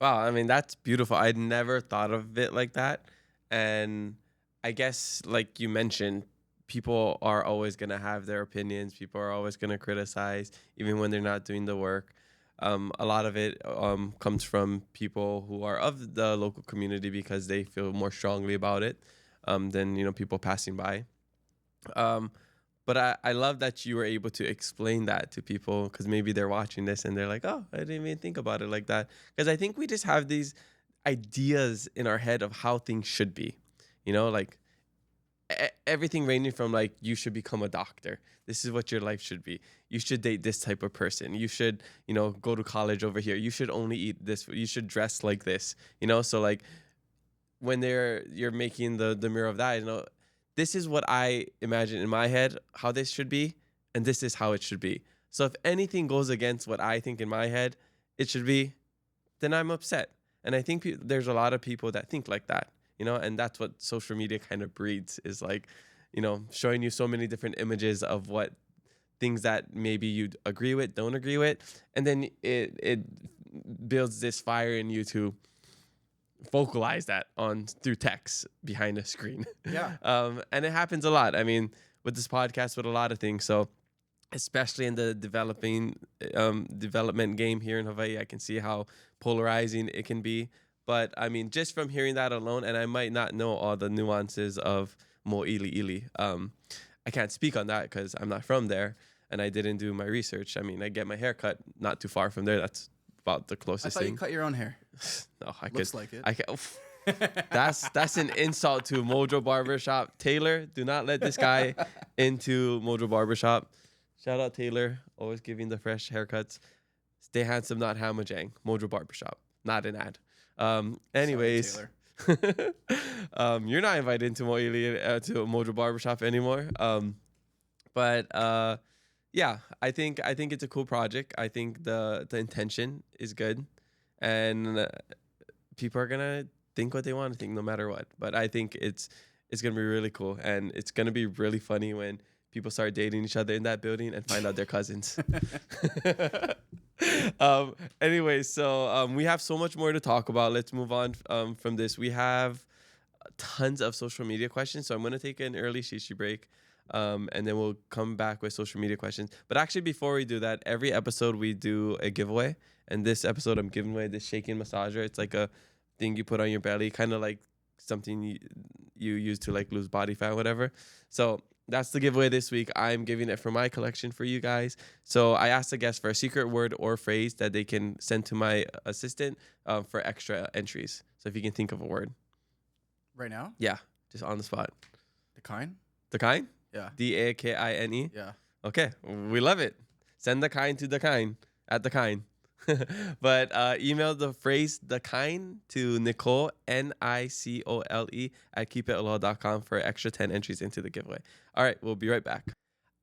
Wow, I mean, that's beautiful. I'd never thought of it like that. And I guess, like you mentioned, people are always going to have their opinions. People are always going to criticize, even when they're not doing the work. A lot of it comes from people who are of the local community because they feel more strongly about it than, you know, people passing by. But I love that you were able to explain that to people, because maybe they're watching this and they're like, oh, I didn't even think about it like that. Because I think we just have these ideas in our head of how things should be, you know, like everything ranging from like, you should become a doctor. This is what your life should be. You should date this type of person. You should, you know, go to college over here. You should only eat this. You should dress like this, you know? So like when you're making the mirror of that, you know, this is what I imagine in my head how this should be, and this is how it should be. So if anything goes against what I think in my head it should be, then I'm upset. And I think there's a lot of people that think like that, you know, and that's what social media kind of breeds, is like, you know, showing you so many different images of what things that maybe you agree with, don't agree with, and then it builds this fire in you to vocalize that through text behind a screen. Yeah. And it happens a lot. I mean, with this podcast, with a lot of things. So especially in the development game here in Hawaii, I can see how polarizing it can be. But I mean, just from hearing that alone, and I might not know all the nuances of Mōʻiliʻili. I can't speak on that because I'm not from there and I didn't do my research. I mean, I get my hair cut not too far from there. That's about the closest I thought thing. you cut your own hair. No, I Looks could. like it. I can. That's an insult to Mojo Barbershop. Taylor, do not let this guy into Mojo Barbershop. Shout out Taylor, always giving the fresh haircuts. Stay handsome, not hamajang. Mojo Barbershop, not an ad. Anyways, Sorry, you're not invited into to Mojo Barbershop anymore. But yeah, I think it's a cool project. I think the intention is good, and people are gonna think what they want to think no matter what. But I think it's gonna be really cool, and it's gonna be really funny when people start dating each other in that building and find out they're cousins. Anyways, so we have so much more to talk about. Let's move on from this. We have tons of social media questions, so I'm going to take an early shishi break, and then we'll come back with social media questions. But actually, before we do that, every episode we do a giveaway, and this episode I'm giving away this shaking massager. It's like a thing you put on your belly, kind of like something you use to like lose body fat, whatever. So that's the giveaway this week. I'm giving it from my collection for you guys. So I asked the guests for a secret word or phrase that they can send to my assistant for extra entries. So if you can think of a word. Right now? Yeah, just on the spot. The kind? The kind? Yeah. DAKINE? Yeah. Okay, we love it. Send the kind to the kind at the kind. But email the phrase the kind to Nicole, NICOLE at keepitaloha.com for extra 10 entries into the giveaway. All right, we'll be right back.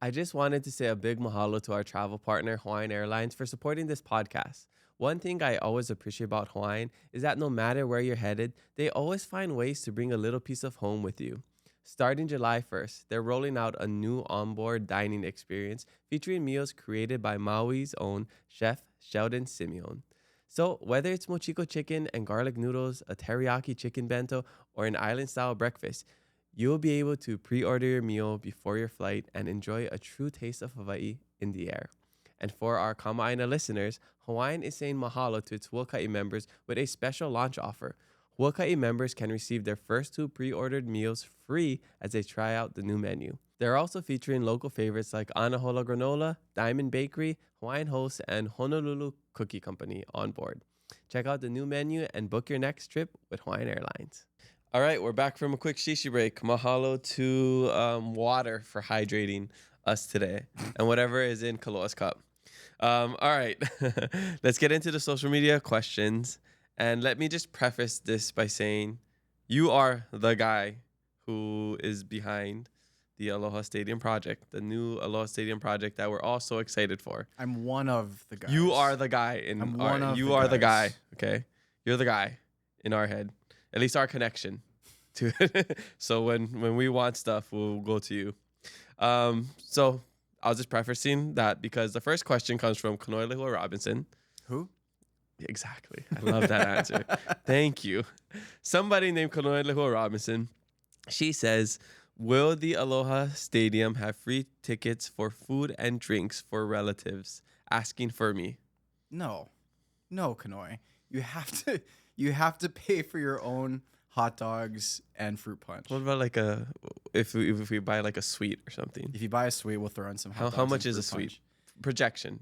I just wanted to say a big mahalo to our travel partner, Hawaiian Airlines, for supporting this podcast. One thing I always appreciate about Hawaiian is that no matter where you're headed, they always find ways to bring a little piece of home with you. Starting July 1st, they're rolling out a new onboard dining experience featuring meals created by Maui's own chef Sheldon Simeon. So, whether it's mochiko chicken and garlic noodles, a teriyaki chicken bento, or an island-style breakfast, you'll be able to pre-order your meal before your flight and enjoy a true taste of Hawaii in the air. And for our Kama'aina listeners, Hawaiian is saying mahalo to its Huaka'i members with a special launch offer. Huaka'i members can receive their first 2 pre-ordered meals free as they try out the new menu. They're also featuring local favorites like Anahola Granola, Diamond Bakery, Hawaiian Host, and Honolulu Cookie Company on board. Check out the new menu and book your next trip with Hawaiian Airlines. All right, we're back from a quick shishi break. Mahalo to water for hydrating us today and whatever is in Kaloa's cup. All right, let's get into the social media questions. And let me just preface this by saying you are the guy who is behind the Aloha Stadium project, the new Aloha Stadium project that we're all so excited for. I'm one of the guys. You are the guy in I'm our, one of you the are the guy, guys. okay? You're the guy in our head. At least our connection to it. So when we want stuff, we'll go to you. So I was just prefacing that because the first question comes from Kaloa Robinson. Who? Exactly. I love that answer. Thank you. Somebody named Kaloa Robinson. She says, will the Aloha Stadium have free tickets for food and drinks for relatives? Asking for me. No, Kanoi. You have to pay for your own hot dogs and fruit punch. What about like if we buy like a suite or something? If you buy a suite, we'll throw in some hot dogs. How much and is a fruit suite? punch. Projection.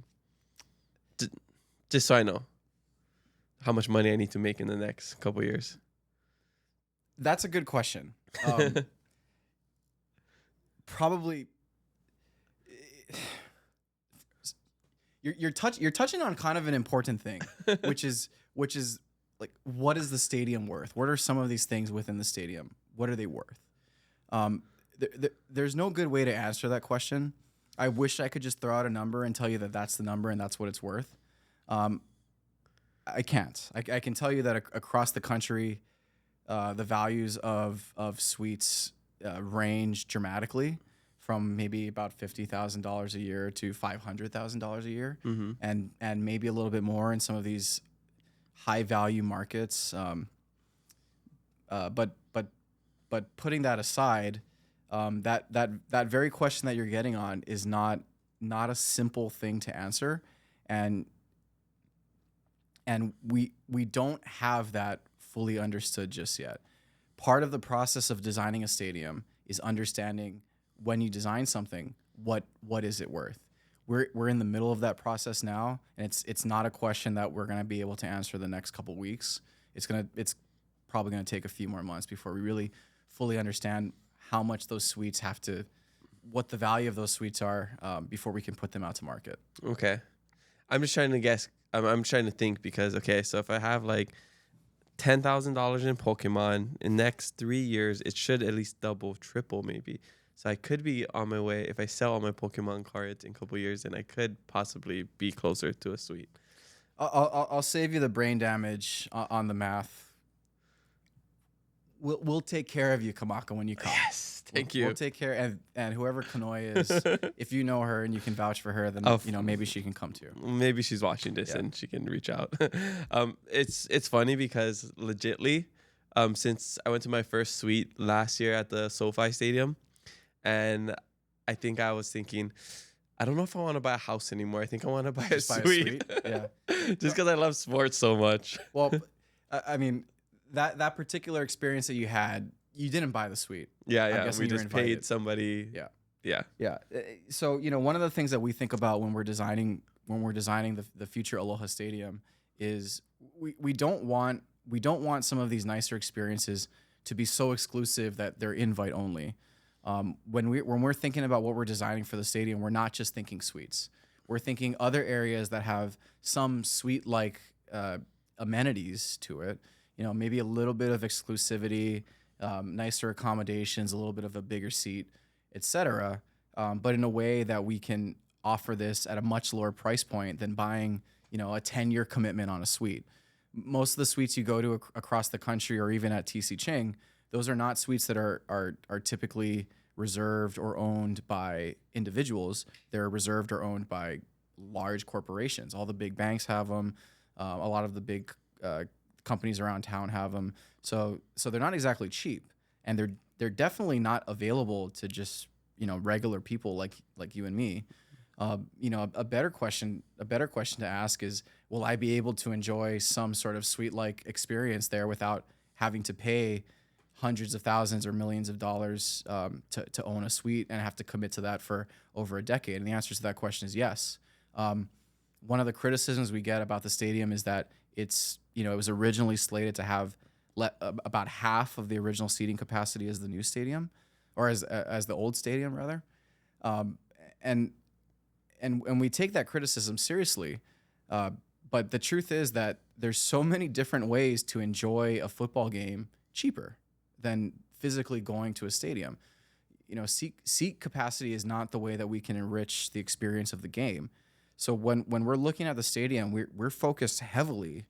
Just so I know how much money I need to make in the next couple years. That's a good question. Probably. You're touching on kind of an important thing, which is like, what is the stadium worth? What are some of these things within the stadium? What are they worth? There's no good way to answer that question. I wish I could just throw out a number and tell you that that's the number and that's what it's worth. I can't. I can tell you that across the country, the values of suites range dramatically from maybe about $50,000 a year to $500,000 a year, and maybe a little bit more in some of these high value markets. But putting that aside, that very question that you're getting on is not a simple thing to answer, and we don't have that fully understood just yet. Part of the process of designing a stadium is understanding, when you design something, what is it worth? We're in the middle of that process now, and it's not a question that we're gonna be able to answer the next couple weeks. It's probably gonna take a few more months before we really fully understand how much those suites what the value of those suites are, before we can put them out to market. Okay. I'm just trying to guess. I'm trying to think because, okay, so if I have like $10,000 in Pokemon in the next 3 years, it should at least double, triple maybe. So I could be on my way. If I sell all my Pokemon cards in a couple years, then I could possibly be closer to a suite. I'll save you the brain damage on the math. We'll take care of you, Kamaka, when you come. Yes, thank you. We'll take care, and whoever Kanoi is, if you know her and you can vouch for her, then maybe she can come too. Maybe she's watching this and she can reach out. It's funny because legitly, since I went to my first suite last year at the SoFi Stadium, and I think I was thinking, I don't know if I want to buy a house anymore. I think I want to buy a suite. Yeah, just because I love sports so much. Well, I mean, that particular experience that you had, you didn't buy the suite. Yeah. We just paid somebody. Yeah. So, one of the things that we think about when we're designing the future Aloha Stadium is we don't want some of these nicer experiences to be so exclusive that they're invite only. When we're thinking about what we're designing for the stadium, we're not just thinking suites. We're thinking other areas that have some suite-like amenities to it. Maybe a little bit of exclusivity, nicer accommodations, a little bit of a bigger seat, etc. But in a way that we can offer this at a much lower price point than buying, a 10-year commitment on a suite. Most of the suites you go to across the country, or even at TC Ching, those are not suites that are typically reserved or owned by individuals. They're reserved or owned by large corporations. All the big banks have them. A lot of the big companies around town have them. So they're not exactly cheap, and they're definitely not available to just regular people like you and me. A better question to ask is, will I be able to enjoy some sort of suite-like experience there without having to pay hundreds of thousands or millions of dollars to own a suite and have to commit to that for over a decade? And the answer to that question is yes. One of the criticisms we get about the stadium is that it was originally slated to have about half of the original seating capacity as the new stadium, or as the old stadium rather. And we take that criticism seriously. But the truth is that there's so many different ways to enjoy a football game cheaper than physically going to a stadium. Seat capacity is not the way that we can enrich the experience of the game. So when we're looking at the stadium, we're focused heavily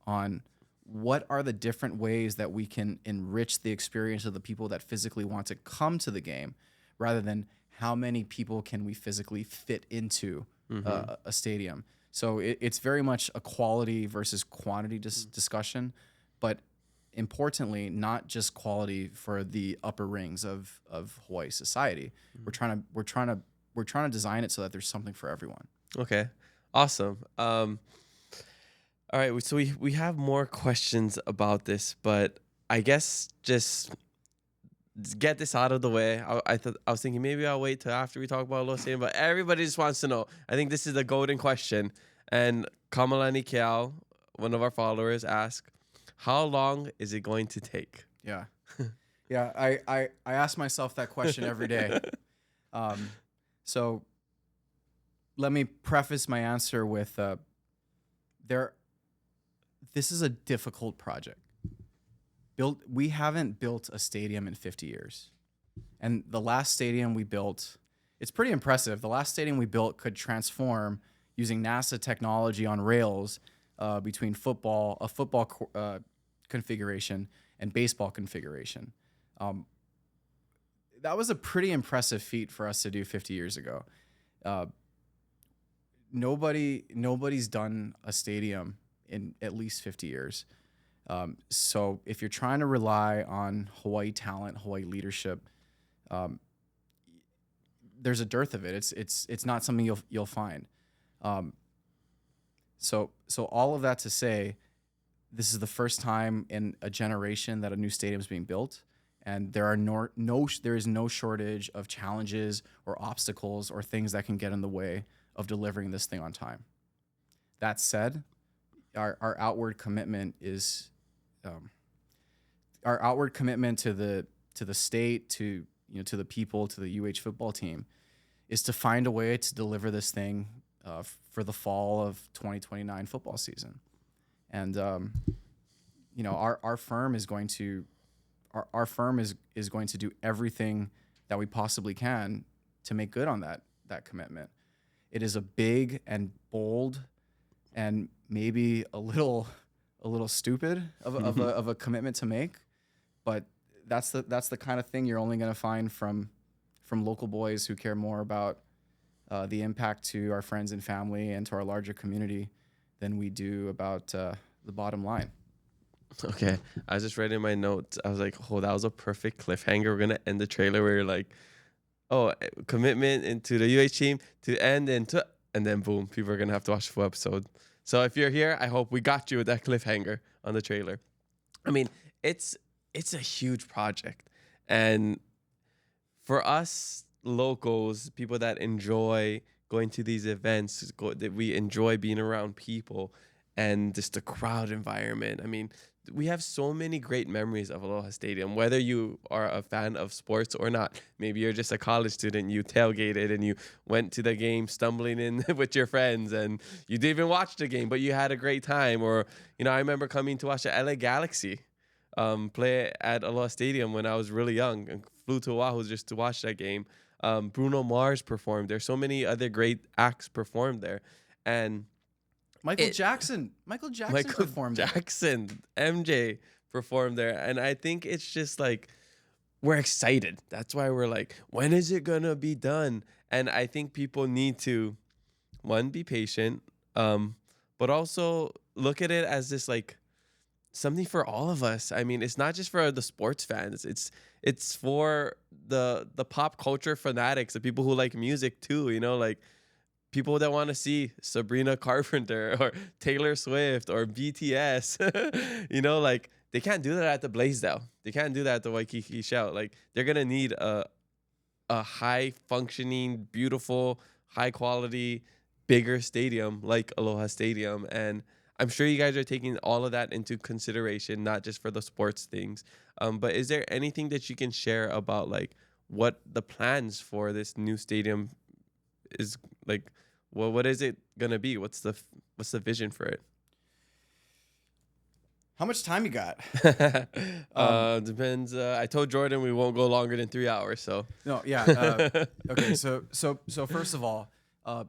on what are the different ways that we can enrich the experience of the people that physically want to come to the game, rather than how many people can we physically fit into a stadium. So it's very much a quality versus quantity discussion, but importantly, not just quality for the upper rings of Hawaii society. We're trying to design it so that there's something for everyone. Okay, awesome. All right, so we have more questions about this, but I guess just get this out of the way. I was thinking maybe I'll wait till after we talk about Aloha Stadium, but everybody just wants to know. I think this is the golden question. And Kamalani Keao, one of our followers, asked, how long is it going to take? Yeah. Yeah, I ask myself that question every day. So let me preface my answer with this is a difficult project. We haven't built a stadium in 50 years. And the last stadium we built, it's pretty impressive. The last stadium we built could transform using NASA technology on rails between a football configuration and baseball configuration. That was a pretty impressive feat for us to do 50 years ago. Nobody's done a stadium in at least 50 years. So if you're trying to rely on Hawaii talent, Hawaii leadership, there's a dearth of it. It's not something you'll find. So all of that to say, this is the first time in a generation that a new stadium is being built, and there is no shortage of challenges or obstacles or things that can get in the way of delivering this thing on time. That said, our outward commitment is our outward commitment to the state, to the people, to the UH football team, is to find a way to deliver this thing for the fall of 2029 football season. And our firm is going to do everything that we possibly can to make good on that commitment. It is a big and bold and maybe a little stupid of a commitment to make, but that's the kind of thing you're only going to find from local boys who care more about the impact to our friends and family and to our larger community than we do about the bottom line. Okay, I was just writing my notes. I was like, oh, that was a perfect cliffhanger. We're gonna end the trailer where you're like, oh, commitment into the UH team to end and then boom, people are gonna have to watch the full episode. So if you're here, I hope we got you with that cliffhanger on the trailer. I mean, it's a huge project, and for us locals, people that enjoy going to these events, that we enjoy being around people and just the crowd environment. I mean, we have so many great memories of Aloha Stadium, whether you are a fan of sports or not. Maybe you're just a college student, you tailgated and you went to the game stumbling in with your friends and you didn't even watch the game, but you had a great time. Or, I remember coming to watch the LA Galaxy play at Aloha Stadium when I was really young and flew to Oʻahu just to watch that game. Bruno Mars performed. There's so many other great acts performed there. And Michael Jackson performed there. Jackson, MJ performed there, and I think it's just like we're excited. That's why we're like, when is it gonna be done? And I think people need to, one, be patient, but also look at it as this like something for all of us. I mean, it's not just for the sports fans. It's for the pop culture fanatics, the people who like music too. You know, like people that want to see Sabrina Carpenter or Taylor Swift or BTS. You know, like they can't do that at the Blaisdell. They can't do that at the Waikiki Shout. Like they're gonna need a high functioning, beautiful, high quality, bigger stadium like Aloha Stadium. And I'm sure you guys are taking all of that into consideration, not just for the sports things. But is there anything that you can share about like what the plans for this new stadium is like? Well, what is it gonna be? What's the vision for it? How much time you got? Depends. I told Jordan we won't go longer than 3 hours. So No, yeah. Okay, so first of all,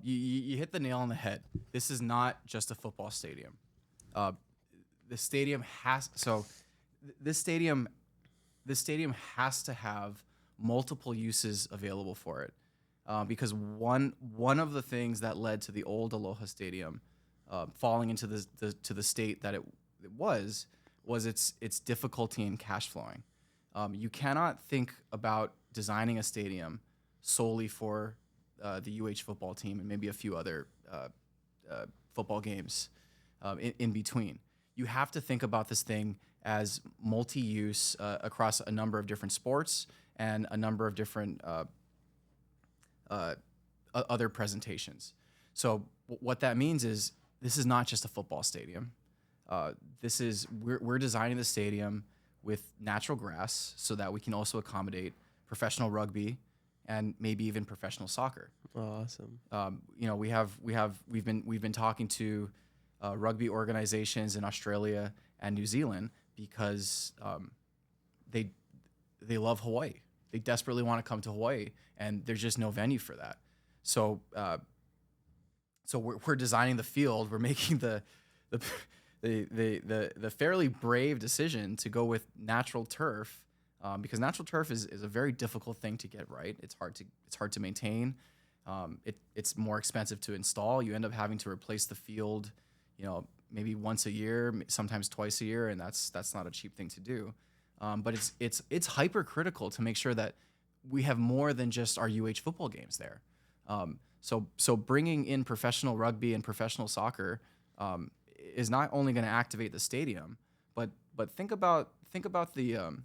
you hit the nail on the head. This is not just a football stadium. The stadium has this stadium has to have multiple uses available for it, because one of the things that led to the old Aloha Stadium falling into the state that it was its difficulty in cash flowing. You cannot think about designing a stadium solely for the UH football team and maybe a few other football games in between. You have to think about this thing as multi-use across a number of different sports and a number of different other presentations. So what that means is this is not just a football stadium. We're designing the stadium with natural grass so that we can also accommodate professional rugby and maybe even professional soccer. awesome. You know, we've been talking to rugby organizations in Australia and New Zealand because they love Hawaii. They desperately want to come to Hawaii, and there's just no venue for that. So we're designing the field. We're making the fairly brave decision to go with natural turf, because natural turf is a very difficult thing to get right. It's hard to maintain. It's more expensive to install. You end up having to replace the field, you know, maybe once a year, sometimes twice a year, and that's not a cheap thing to do. But it's hypercritical to make sure that we have more than just our UH football games there. So bringing in professional rugby and professional soccer is not only going to activate the stadium, but think about the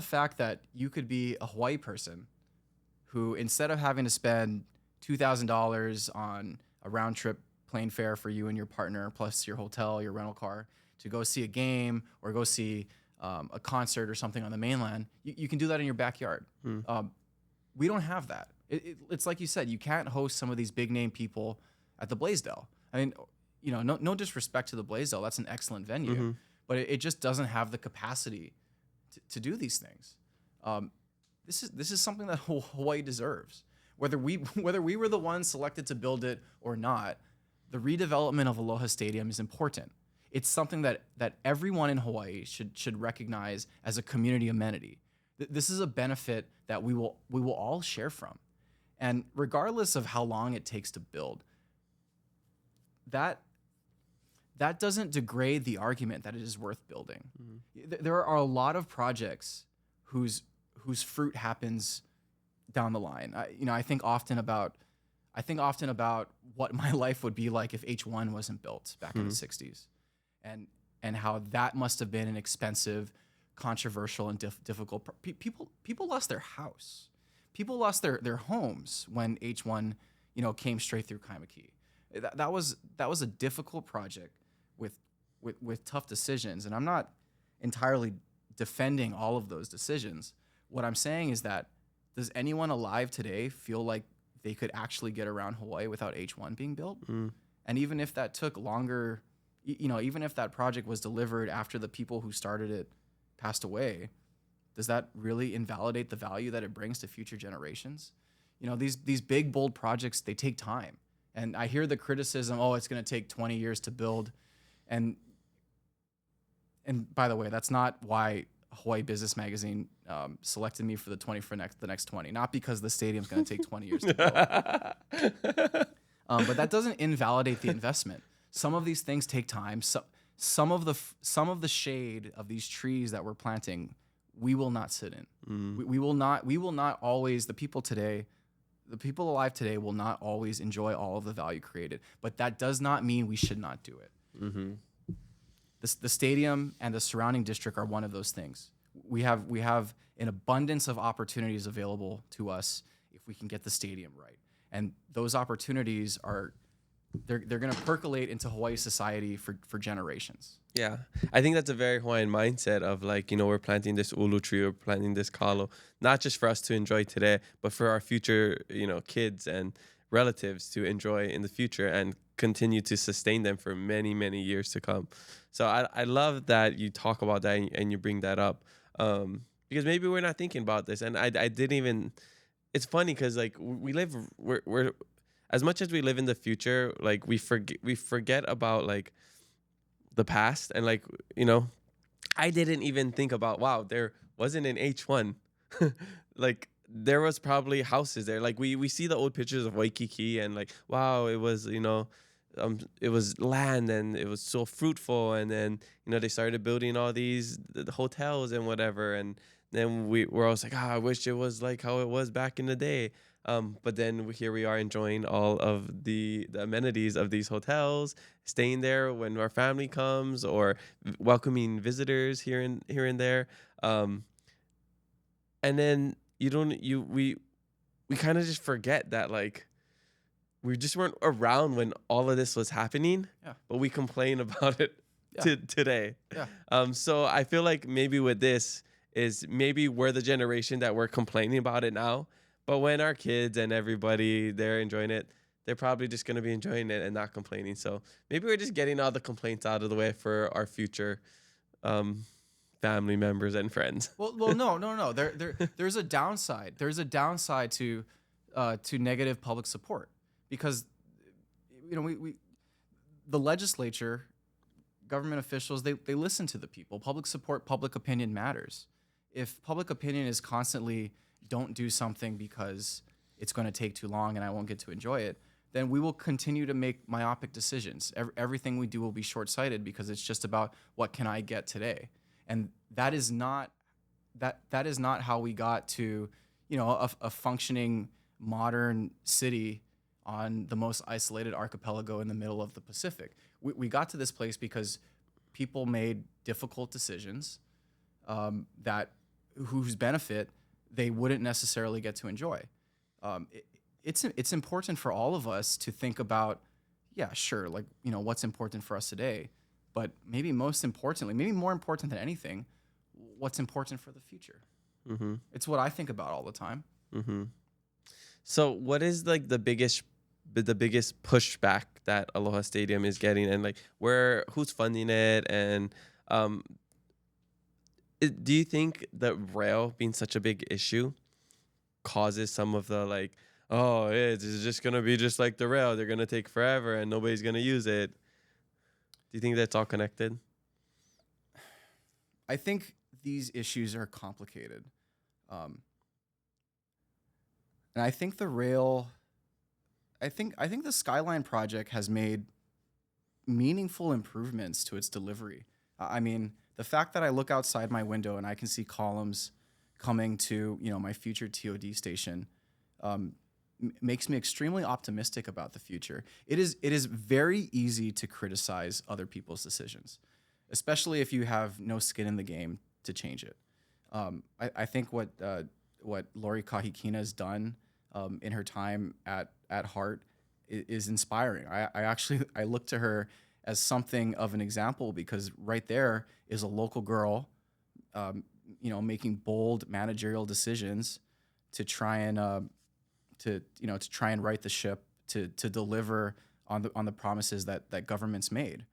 fact that you could be a Hawaii person who, instead of having to spend $2,000 on a round trip plane fare for you and your partner, plus your hotel, your rental car, to go see a game or go see a concert or something on the mainland, you can do that in your backyard. We don't have that. It's like you said, you can't host some of these big name people at the Blaisdell. I mean, you know, no disrespect to the Blaisdell. That's an excellent venue, but it just doesn't have the capacity to do these things. This is something that Hawaii deserves. Whether we were the ones selected to build it or not, the redevelopment of Aloha Stadium is important. It's something that everyone in Hawaii should recognize as a community amenity. This is a benefit that we will all share from. And regardless of how long it takes to build, that doesn't degrade the argument that it is worth building. There are a lot of projects whose fruit happens down the line. I think often about what my life would be like if H1 wasn't built back in the 60s, and how that must have been an expensive, controversial, and difficult. People lost their house. People lost their homes when H1 came straight through Kaimuki. That was a difficult project with tough decisions, and I'm not entirely defending all of those decisions. What I'm saying is that, does anyone alive today feel like they could actually get around Hawaii without H1 being built? And even if that took longer, even if that project was delivered after the people who started it passed away, does that really invalidate the value that it brings to future generations? These big, bold projects, they take time. And I hear the criticism, oh, it's going to take 20 years to build. And by the way, that's not why Hawaii Business Magazine selected me for the next 20. Not because the stadium's going to take 20 years to build. But that doesn't invalidate the investment. Some of these things take time. Some of the shade of these trees that we're planting, we will not sit in. We will not always, the people alive today will not always enjoy all of the value created. But that does not mean we should not do it. The stadium and the surrounding district are one of those things. We have an abundance of opportunities available to us if we can get the stadium right. And those opportunities they're going to percolate into Hawaii society for generations. Yeah, I think that's a very Hawaiian mindset of like, we're planting this ulu tree, we're planting this kalo, not just for us to enjoy today, but for our future, kids and relatives to enjoy in the future and continue to sustain them for many, many years to come. So I love that you talk about that and you bring that up, because maybe we're not thinking about this. And I didn't even, it's funny because like we're as much as we live in the future, like we forget about like the past. And like, I didn't even think about, wow, there wasn't an H1. Like there was probably houses there. Like we see the old pictures of Waikiki and like, wow, it was, it was land and it was so fruitful. And then, they started building all these the hotels and whatever. And then we're always like, I wish it was like how it was back in the day. But then here we are enjoying all of the amenities of these hotels, staying there when our family comes or welcoming visitors here and there. And then we kind of just forget that like we just weren't around when all of this was happening, but we complain about it today. Yeah. So I feel like maybe with this is maybe we're the generation that we're complaining about it now. But when our kids and everybody, they're enjoying it, they're probably just going to be enjoying it and not complaining. So maybe we're just getting all the complaints out of the way for our future family members and friends. Well, no. There's a downside. There's a downside to negative public support because, the legislature, government officials, they listen to the people. Public support, public opinion matters. If public opinion is constantly don't do something because it's going to take too long and I won't get to enjoy it, then we will continue to make myopic decisions. Everything we do will be short-sighted because it's just about what can I get today. And that is not how we got to, a functioning modern city on the most isolated archipelago in the middle of the Pacific. We got to this place because people made difficult decisions whose benefit they wouldn't necessarily get to enjoy. It's important for all of us to think about, what's important for us today, but maybe most importantly, maybe more important than anything, what's important for the future. Mm-hmm. It's what I think about all the time. Mm-hmm. So what is like the biggest pushback that Aloha Stadium is getting, and like who's funding it, and do you think that rail being such a big issue causes some of the like, oh, it's just going to be just like the rail. They're going to take forever and nobody's going to use it. Do you think that's all connected? I think these issues are complicated. And I think the rail, I think the Skyline project has made meaningful improvements to its delivery. I mean, the fact that I look outside my window and I can see columns coming to, my future TOD station makes me extremely optimistic about the future. It is very easy to criticize other people's decisions, especially if you have no skin in the game to change it. I think what Lori Kahikina has done in her time at Hart is inspiring. I look to her as something of an example because right there is a local girl, making bold managerial decisions to try and right the ship, to deliver on the promises that governments made.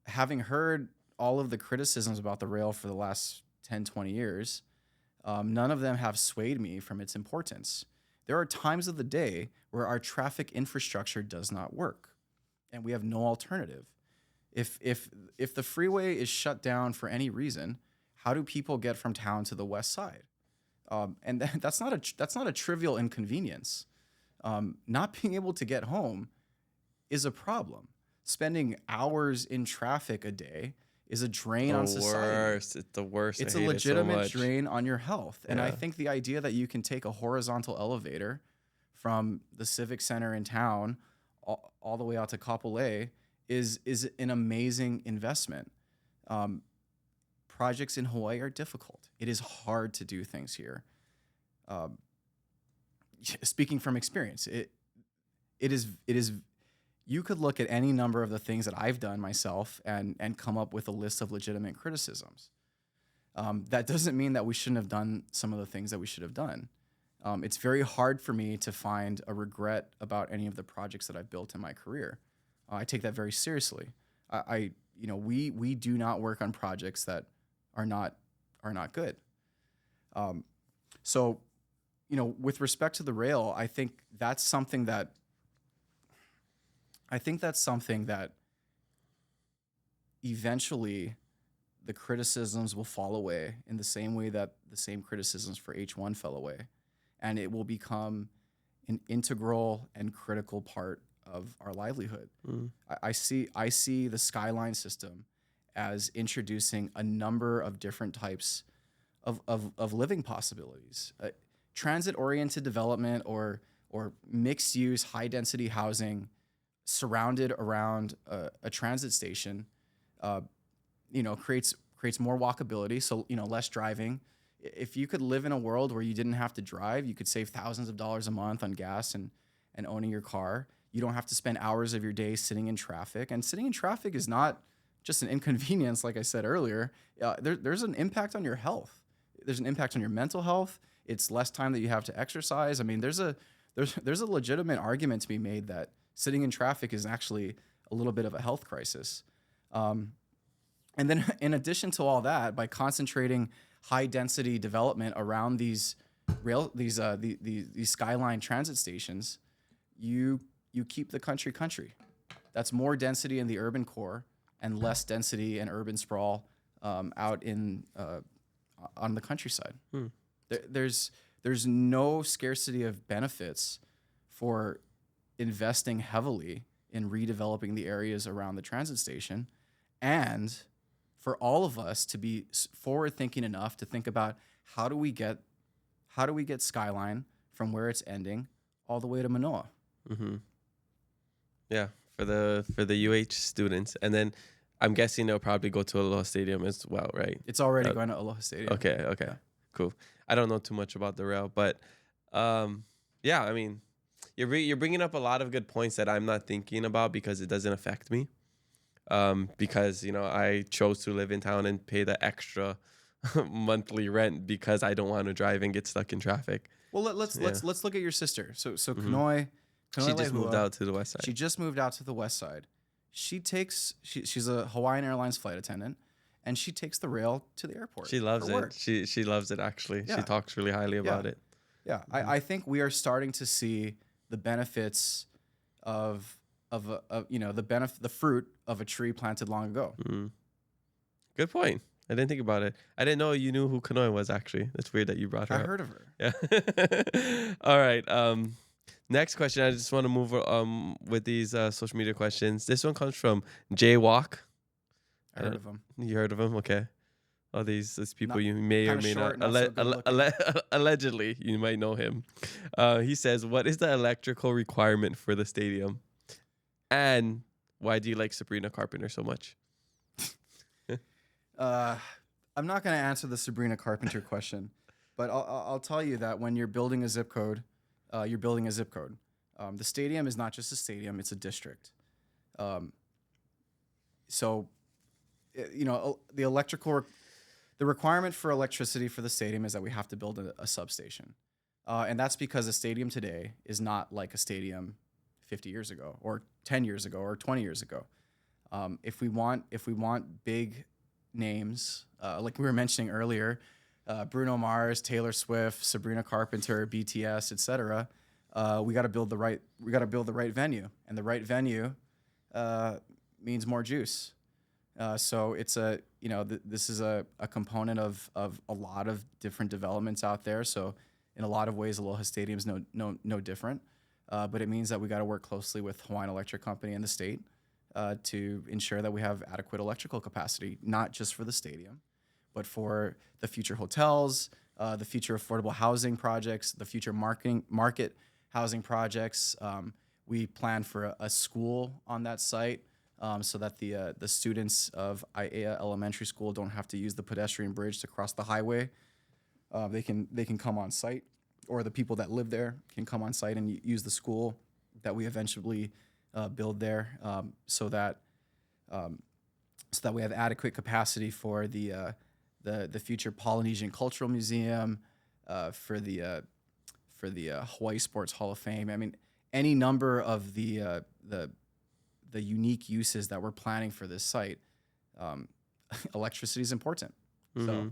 Having heard all of the criticisms about the rail for the last 10, 20 years, none of them have swayed me from its importance. there are times of the day where our traffic infrastructure does not work, and we have no alternative. If the freeway is shut down for any reason, how do people get from town to the west side? And that's not a trivial inconvenience. Not being able to get home is a problem. Spending hours in traffic a day is a drain on society. It's the worst. It's I a hate legitimate it so much. drain on your health. And I Yeah. think the idea that you can take a horizontal elevator from the Civic Center in town all the way out to Kapolei is an amazing investment. Projects in Hawaii are difficult. It is hard to do things here. Speaking from experience, it is. You could look at any number of the things that I've done myself and come up with a list of legitimate criticisms. That doesn't mean that we shouldn't have done some of the things that we should have done. It's very hard for me to find a regret about any of the projects that I've built in my career. I take that very seriously. We do not work on projects that are not good. So, with respect to the rail, I think that's something that eventually the criticisms will fall away in the same way that the same criticisms for H1 fell away. And it will become an integral and critical part of our livelihood. I see the Skyline system as introducing a number of different types of living possibilities. Transit-oriented development or mixed-use, high-density housing surrounded around a transit station, creates more walkability, so less driving. If you could live in a world where you didn't have to drive, you could save thousands of dollars a month on gas and owning your car. You don't have to spend hours of your day sitting in traffic. And sitting in traffic is not just an inconvenience, like I said earlier. There's an impact on your health. There's an impact on your mental health. It's less time that you have to exercise. I mean, there's a legitimate argument to be made that sitting in traffic is actually a little bit of a health crisis. And then in addition to all that, by concentrating high density development around these Skyline transit stations, you keep the country. That's more density in the urban core and less density and urban sprawl out in on the countryside. There's no scarcity of benefits for investing heavily in redeveloping the areas around the transit station, and for all of us to be forward thinking enough to think about how do we get Skyline from where it's ending all the way to Manoa. Yeah, for the UH students, and then I'm guessing they'll probably go to Aloha Stadium as well, right? It's already going to Aloha Stadium. Okay, Yeah. cool. I don't know too much about the rail, but yeah, I mean, you're bringing up a lot of good points that I'm not thinking about because it doesn't affect me. Because I chose to live in town and pay the extra monthly rent because I don't want to drive and get stuck in traffic. Well, let's look at your sister. So Kanoi She just moved Lehua, out to the west side. She just moved out to the west side. She's a Hawaiian Airlines flight attendant, and she takes the rail to the airport. She loves for it. work. She loves it actually. Yeah. She talks really highly about it. Yeah, I think we are starting to see the benefits of the fruit of a tree planted long ago. Good point. I didn't think about it. I didn't know you knew who Kanoi was actually. That's weird that you brought her I up. heard of her. Yeah. All right. Next question. I just want to move with these social media questions. This one comes from Jaywalk. I heard of him. You heard of him? Okay. All these people you may or kinda may short, not. not so good Allegedly, you might know him. He says, "What is the electrical requirement for the stadium, and why do you like Sabrina Carpenter so much?" I'm not going to answer the Sabrina Carpenter question, but I'll tell you that when you're building a zip code, you're building a zip code. The stadium is not just a stadium; it's a district. The requirement for electricity for the stadium is that we have to build a substation, and that's because a stadium today is not like a stadium 50 years ago, or 10 years ago, or 20 years ago. If we want big names, like we were mentioning earlier, Bruno Mars, Taylor Swift, Sabrina Carpenter, BTS, etc., we got to build the right venue, and the right venue means more juice. So it's this is a component of a lot of different developments out there. So in a lot of ways, Aloha Stadium's no different. But it means that we got to work closely with Hawaiian Electric Company and the state to ensure that we have adequate electrical capacity, not just for the stadium, but for the future hotels, the future affordable housing projects, the future market housing projects. We plan for a school on that site so that the students of Aiea Elementary School don't have to use the pedestrian bridge to cross the highway. They can come on site, or the people that live there can come on site and use the school that we eventually build there, so that we have adequate capacity for the future Polynesian Cultural Museum, for the Hawaii Sports Hall of Fame. I mean, any number of the unique uses that we're planning for this site. Electricity is important. So.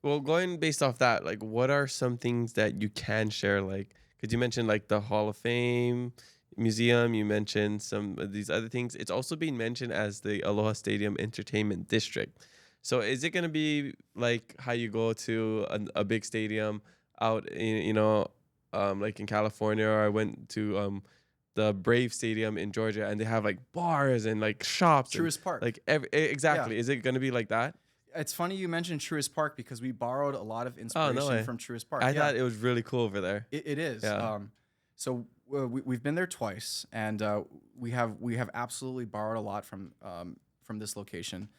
Well, going based off that, like, what are some things that you can share? Like, because you mentioned like the Hall of Fame Museum, you mentioned some of these other things. It's also being mentioned as the Aloha Stadium Entertainment District. So is it going to be like how you go to a big stadium out in, like in California, or I went to the Brave Stadium in Georgia, and they have like bars and like shops. Truist Park. Like exactly. Yeah. Is it going to be like that? It's funny you mentioned Truist Park because we borrowed a lot of inspiration from Truist Park. I thought it was really cool over there. It is. Yeah. So we've been there twice, and we have absolutely borrowed a lot from this location.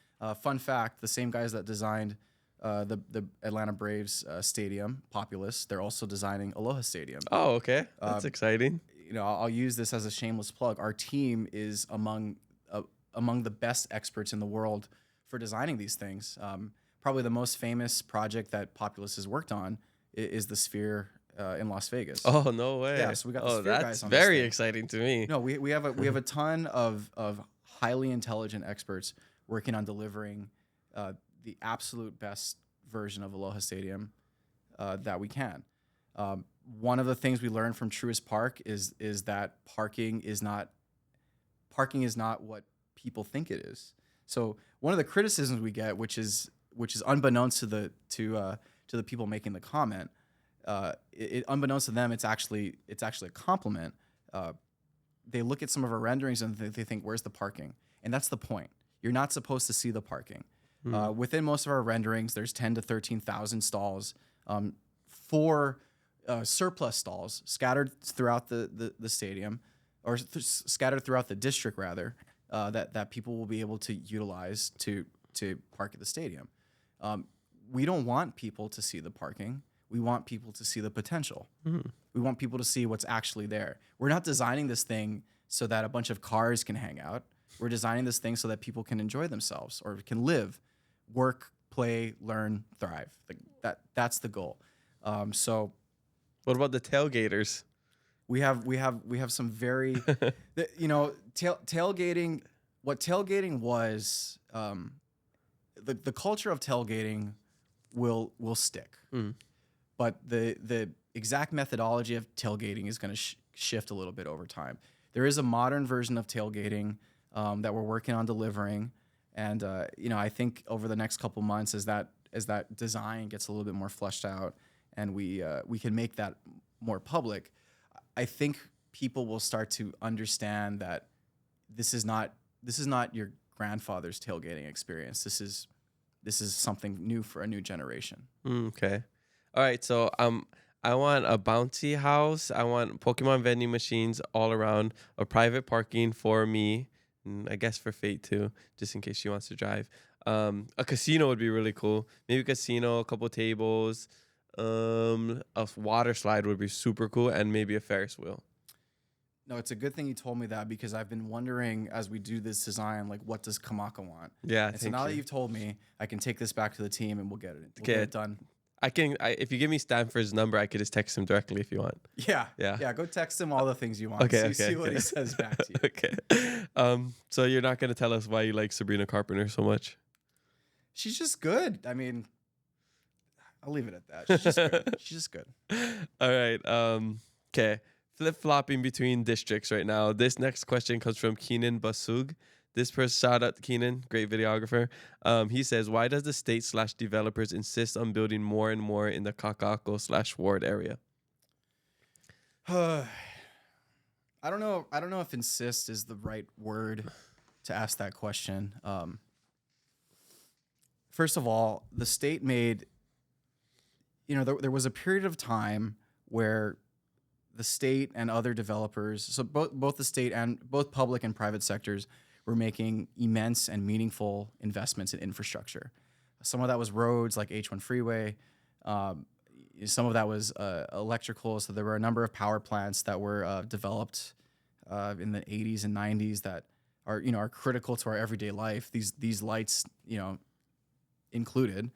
Fun fact: the same guys that designed the Atlanta Braves stadium, Populous, they're also designing Aloha Stadium. Oh, okay, that's exciting. I'll use this as a shameless plug. Our team is among the best experts in the world for designing these things. Probably the most famous project that Populous has worked on is the Sphere in Las Vegas. Oh, no way. Yeah, so we got the Sphere that's guys on this very thing. exciting to me. No, we have a ton of highly intelligent experts working on delivering the absolute best version of Aloha Stadium that we can. One of the things we learned from Truist Park is that parking is not what people think it is. So one of the criticisms we get, which is unbeknownst to the people making the comment, unbeknownst to them, it's actually a compliment. They look at some of our renderings and they think, "Where's the parking?" And that's the point. You're not supposed to see the parking. Within most of our renderings, there's 10 to 13,000 stalls, for surplus stalls scattered throughout the stadium, or scattered throughout the district rather. That people will be able to utilize to park at the stadium. We don't want people to see the parking. We want people to see the potential. We want people to see what's actually there. We're not designing this thing so that a bunch of cars can hang out. We're designing this thing so that people can enjoy themselves, or can live, work, play, learn, thrive. That's the goal. So, what about the tailgaters? We have some very, tailgating. What tailgating was, the culture of tailgating will stick, but the exact methodology of tailgating is going to shift a little bit over time. There is a modern version of tailgating that we're working on delivering, and I think over the next couple months, as that design gets a little bit more fleshed out, and we can make that more public, I think people will start to understand that this is not your grandfather's tailgating experience. This is something new for a new generation. Okay. All right. So I want a bouncy house. I want Pokemon vending machines all around, a private parking for me, and I guess for Fate too, just in case she wants to drive. A casino would be really cool. Maybe a casino, a couple tables. A water slide would be super cool, and maybe a Ferris wheel. No, it's a good thing you told me that, because I've been wondering as we do this design, like, what does Kamaka want? Yeah. And so now that you've told me, I can take this back to the team and we'll get it. We'll Okay. get it done. If you give me Stanford's number, I could just text him directly if you want. Yeah. Go text him all the things you want. Okay. See what he says back to you. Okay. So you're not gonna tell us why you like Sabrina Carpenter so much? She's just good. I mean, I'll leave it at that. She's just good. All right. Okay, flip-flopping between districts right now. This next question comes from Keenan Basug. This person, shout out to Keenan, great videographer. He says, why does the state/developers insist on building more and more in the Kaka'ako/Ward area? I don't know. I don't know if insist is the right word to ask that question. First of all, the state made, there was a period of time where the state and other developers, so both the state and both public and private sectors, were making immense and meaningful investments in infrastructure. Some of that was roads like H1 freeway. Some of that was electrical. So there were a number of power plants that were developed in the 80s and 90s that are critical to our everyday life. These lights, included.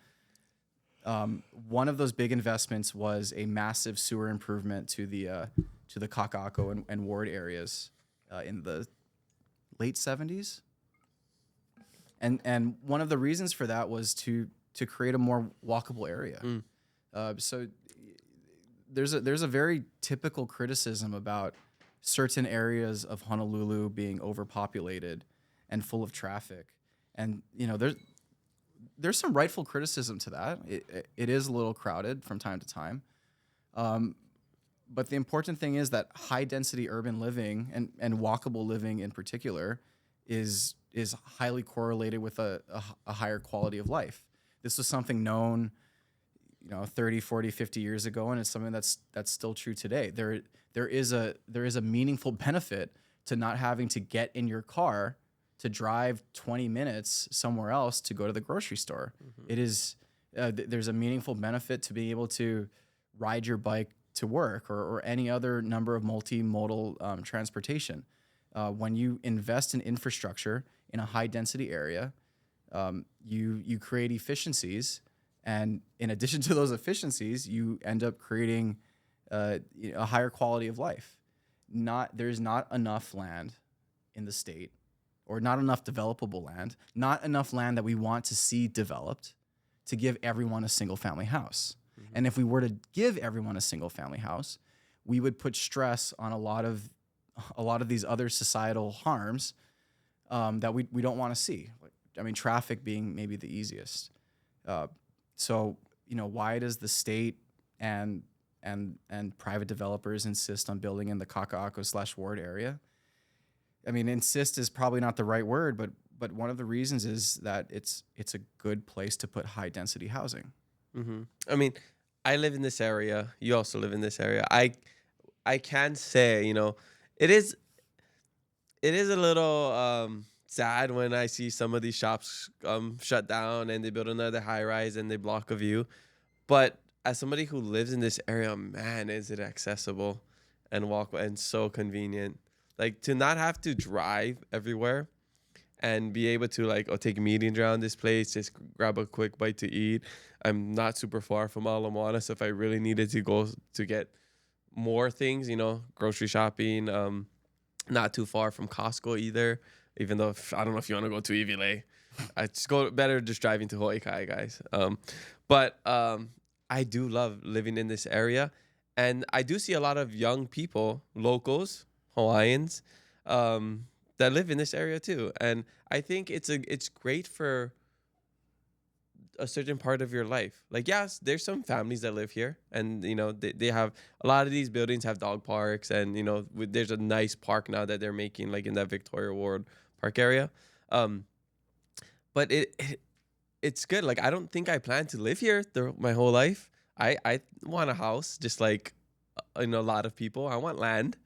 One of those big investments was a massive sewer improvement to the Kaka'ako and Ward areas in the late 70s. And one of the reasons for that was to create a more walkable area. So there's a very typical criticism about certain areas of Honolulu being overpopulated and full of traffic. And there's some rightful criticism to that. It is a little crowded from time to time. But the important thing is that high density urban living and walkable living in particular is highly correlated with a higher quality of life. This was something known 30, 40, 50 years ago, and it's something that's still true today. There is a meaningful benefit to not having to get in your car to drive 20 minutes somewhere else to go to the grocery store. It is there's a meaningful benefit to being able to ride your bike to work or any other number of multimodal transportation. When you invest in infrastructure in a high density area, you create efficiencies, and in addition to those efficiencies, you end up creating a higher quality of life. There's not enough land in the state, or not enough developable land, not enough land that we want to see developed to give everyone a single family house. And if we were to give everyone a single family house, we would put stress on a lot of these other societal harms that we don't want to see. I mean, traffic being maybe the easiest. So why does the state and private developers insist on building in the Kaka'ako/Ward area? I mean, insist is probably not the right word, but one of the reasons is that it's a good place to put high density housing. I mean, I live in this area. You also live in this area. I can say, it is a little sad when I see some of these shops shut down and they build another high rise and they block a view. But as somebody who lives in this area, man, is it accessible and walkable and so convenient. Like, to not have to drive everywhere and be able to take meetings around this place, just grab a quick bite to eat. I'm not super far from Ala Moana, so if I really needed to go to get more things, grocery shopping, not too far from Costco either, even though I don't know if you want to go to Iwilei. I just better just driving to Hoʻikai, guys. But I do love living in this area, and I do see a lot of young people, locals, Hawaiians, that live in this area too. And I think it's great for a certain part of your life. Like, yes, there's some families that live here, and they have a lot of these buildings have dog parks, and there's a nice park now that they're making, like in that Victoria Ward Park area. But it's good. Like, I don't think I plan to live here my whole life. I want a house, just like a lot of people. I want land.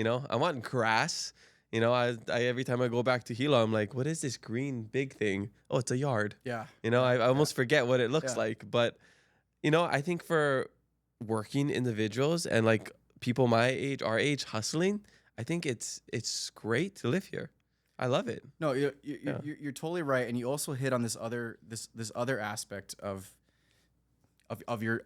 I want grass. I every time I go back to Hilo, I'm like, what is this green big thing? Oh, it's a yard. Yeah. I almost forget what it looks like. But, I think for working individuals and like people my age, our age, hustling, I think it's great to live here. I love it. No, you're totally right, and you also hit on this other aspect of your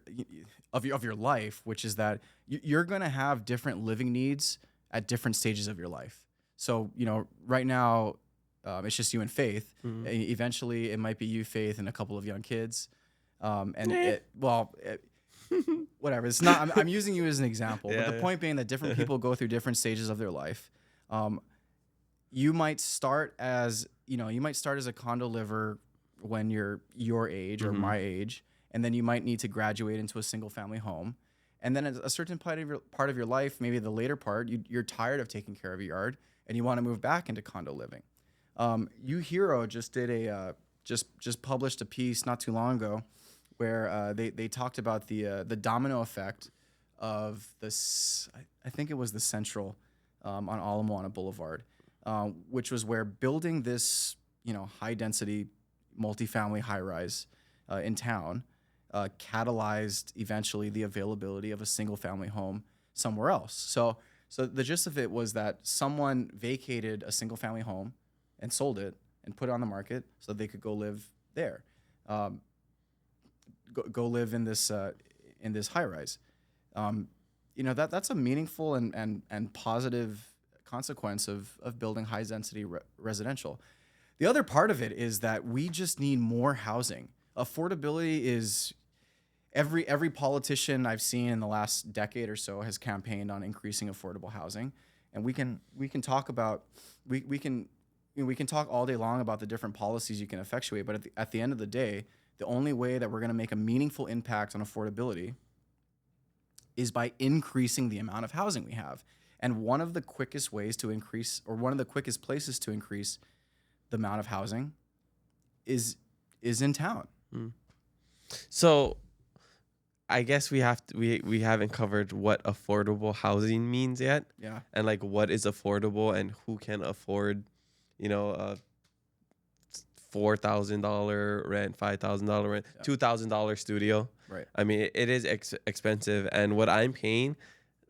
life, which is that you're going to have different living needs at different stages of your life. So, right now, it's just you and Faith. Eventually, it might be you, Faith, and a couple of young kids. whatever. It's not. I'm using you as an example, Yeah, but the point being that different people go through different stages of their life. You might start as a condo liver when you're your age or my age, and then you might need to graduate into a single family home. And then at a certain part of your life, maybe the later part, you're tired of taking care of your yard and you want to move back into condo living. Hero just did just published a piece not too long ago where they talked about the domino effect of this. I think it was the Central on Ala Moana Boulevard, which was where building this high density multifamily high rise in town catalyzed eventually the availability of a single family home somewhere else. So the gist of it was that someone vacated a single family home and sold it and put it on the market so they could go live there, go live in this high rise. That's a meaningful and positive consequence of building high density residential. The other part of it is that we just need more housing. Affordability is every politician I've seen in the last decade or so has campaigned on increasing affordable housing, and we can talk all day long about the different policies you can effectuate. But at the end of the day, the only way that we're going to make a meaningful impact on affordability is by increasing the amount of housing we have. And one of the quickest ways to increase, or one of the quickest places to increase the amount of housing is in town. So I guess we haven't covered what affordable housing means yet. Yeah. And like what is affordable and who can afford, a $4,000 rent, $5,000 rent, $2,000 studio. Right. I mean, it is expensive, and what I'm paying,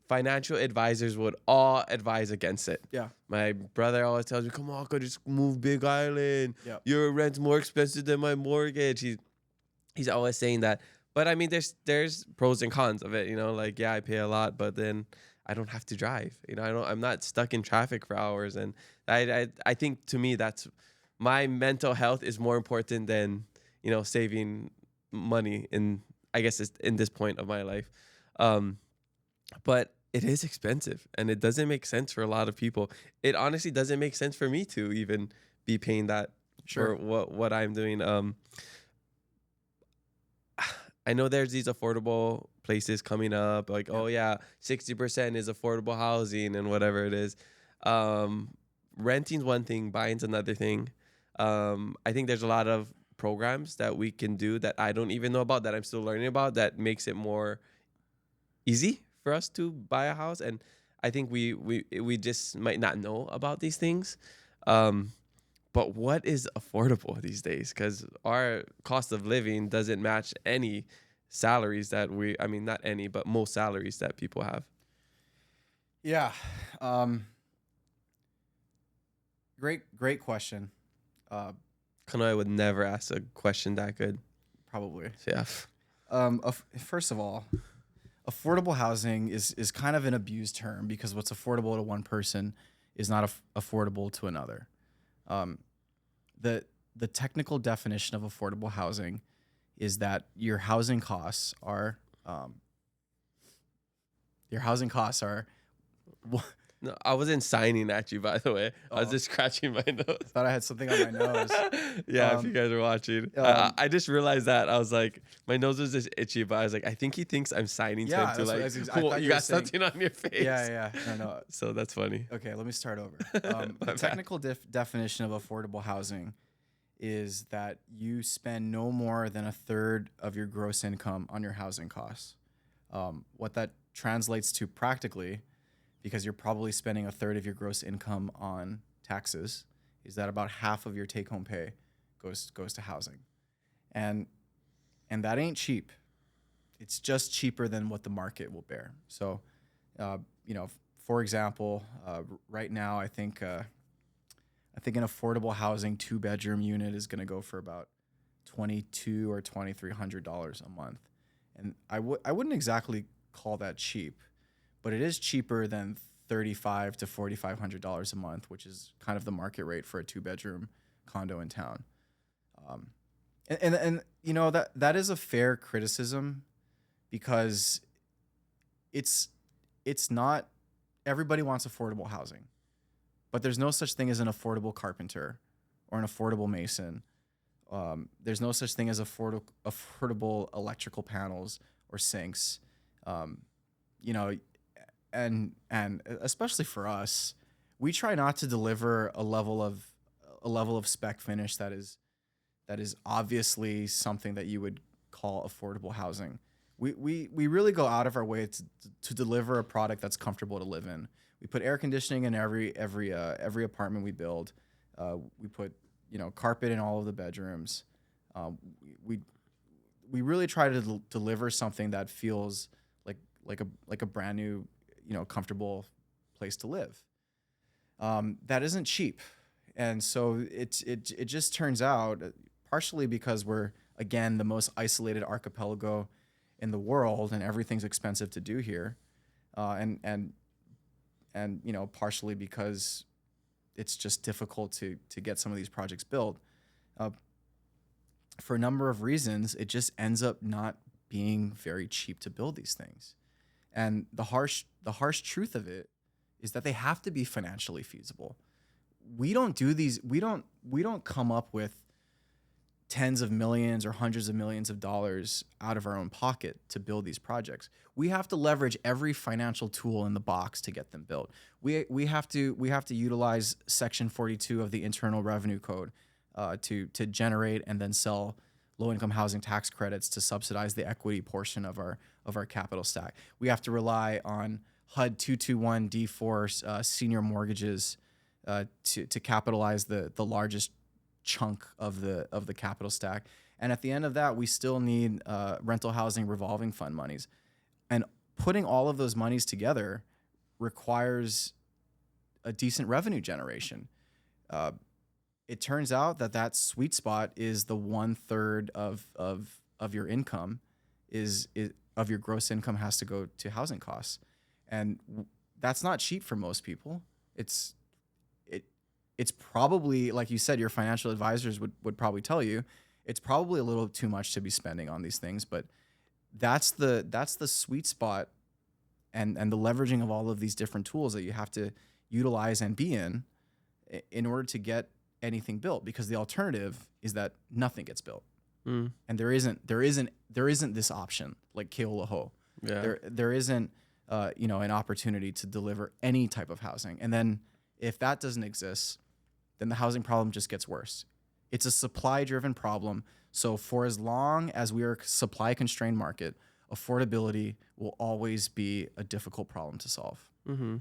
financial advisors would all advise against it. Yeah. My brother always tells me, "Come on, go just move Big Island. Yep. Your rent's more expensive than my mortgage." He's always saying that. But I mean, there's pros and cons of it. Like, yeah, I pay a lot, but then I don't have to drive. I'm not stuck in traffic for hours, and I think to me that's my mental health is more important than saving money in this point of my life. But it is expensive, and it doesn't make sense for a lot of people. It honestly doesn't make sense for me to even be paying that for what I'm doing. I know there's these affordable places coming up, like, oh yeah, 60% is affordable housing and whatever it is. Renting's one thing, buying's another thing. I think there's a lot of programs that we can do that I don't even know about, that I'm still learning about, that makes it more easy for us to buy a house. And I think we just might not know about these things. But what is affordable these days? Because our cost of living doesn't match any salaries that not any, but most salaries that people have. Yeah. Great question. Kanoe would never ask a question that good. Probably. So, yeah. First of all, affordable housing is kind of an abused term, because what's affordable to one person is not affordable to another. The technical definition of affordable housing is that your housing costs are No, I wasn't signing at you, by the way. I was just scratching my nose. Thought I had something on my nose. Yeah, if you guys are watching. I just realized that. I was like, my nose was just itchy, but I was like, I think he thinks I'm signing to him to like, cool, you got something on your face. Yeah. No. So that's funny. Okay, let me start over. The technical definition of affordable housing is that you spend no more than a third of your gross income on your housing costs. What that translates to practically, because you're probably spending a third of your gross income on taxes, is that about half of your take-home pay goes to housing, and that ain't cheap. It's just cheaper than what the market will bear. So, for example, right now, I think an affordable housing 2-bedroom unit is going to go for about $2,200 or $2,300 a month, and I wouldn't exactly call that cheap, but it is cheaper than $3,500 to $4,500 a month, which is kind of the market rate for a 2-bedroom condo in town. And that is a fair criticism, because it's not, everybody wants affordable housing, but there's no such thing as an affordable carpenter or an affordable mason. There's no such thing as affordable electrical panels or sinks. You know, and especially for us, we try not to deliver a level of spec finish that is obviously something that you would call affordable housing. We really go out of our way to deliver a product that's comfortable to live in. We put air conditioning in every apartment we build. We put, you know, carpet in all of the bedrooms. We really try to deliver something that feels like a brand new, you know, comfortable place to live. That isn't cheap, and so it just turns out, partially because we're, again, the most isolated archipelago in the world, and everything's expensive to do here, and you know, partially because it's just difficult to get some of these projects built. For a number of reasons, it just ends up not being very cheap to build these things. And the harsh truth of it is that they have to be financially feasible. We don't do these. We don't come up with tens of millions or hundreds of millions of dollars out of our own pocket to build these projects. We have to leverage every financial tool in the box to get them built. We have to utilize Section 42 of the Internal Revenue Code to generate and then sell low-income housing tax credits to subsidize the equity portion of our capital stack. We have to rely on HUD 221 D4 senior mortgages to capitalize the largest chunk of the capital stack. And at the end of that, we still need rental housing revolving fund monies. And putting all of those monies together requires a decent revenue generation. It turns out that sweet spot is the 1/3 of your income of your gross income has to go to housing costs, and that's not cheap for most people. It's probably, like you said, your financial advisors would probably tell you it's probably a little too much to be spending on these things, but that's the sweet spot, and the leveraging of all of these different tools that you have to utilize and be in order to get anything built, because the alternative is that nothing gets built. And there isn't this option like Keoloho. Yeah. There isn't you know, an opportunity to deliver any type of housing. And then if that doesn't exist, then the housing problem just gets worse. It's a supply driven problem. So for as long as we are a supply constrained market, affordability will always be a difficult problem to solve. Mm-hmm.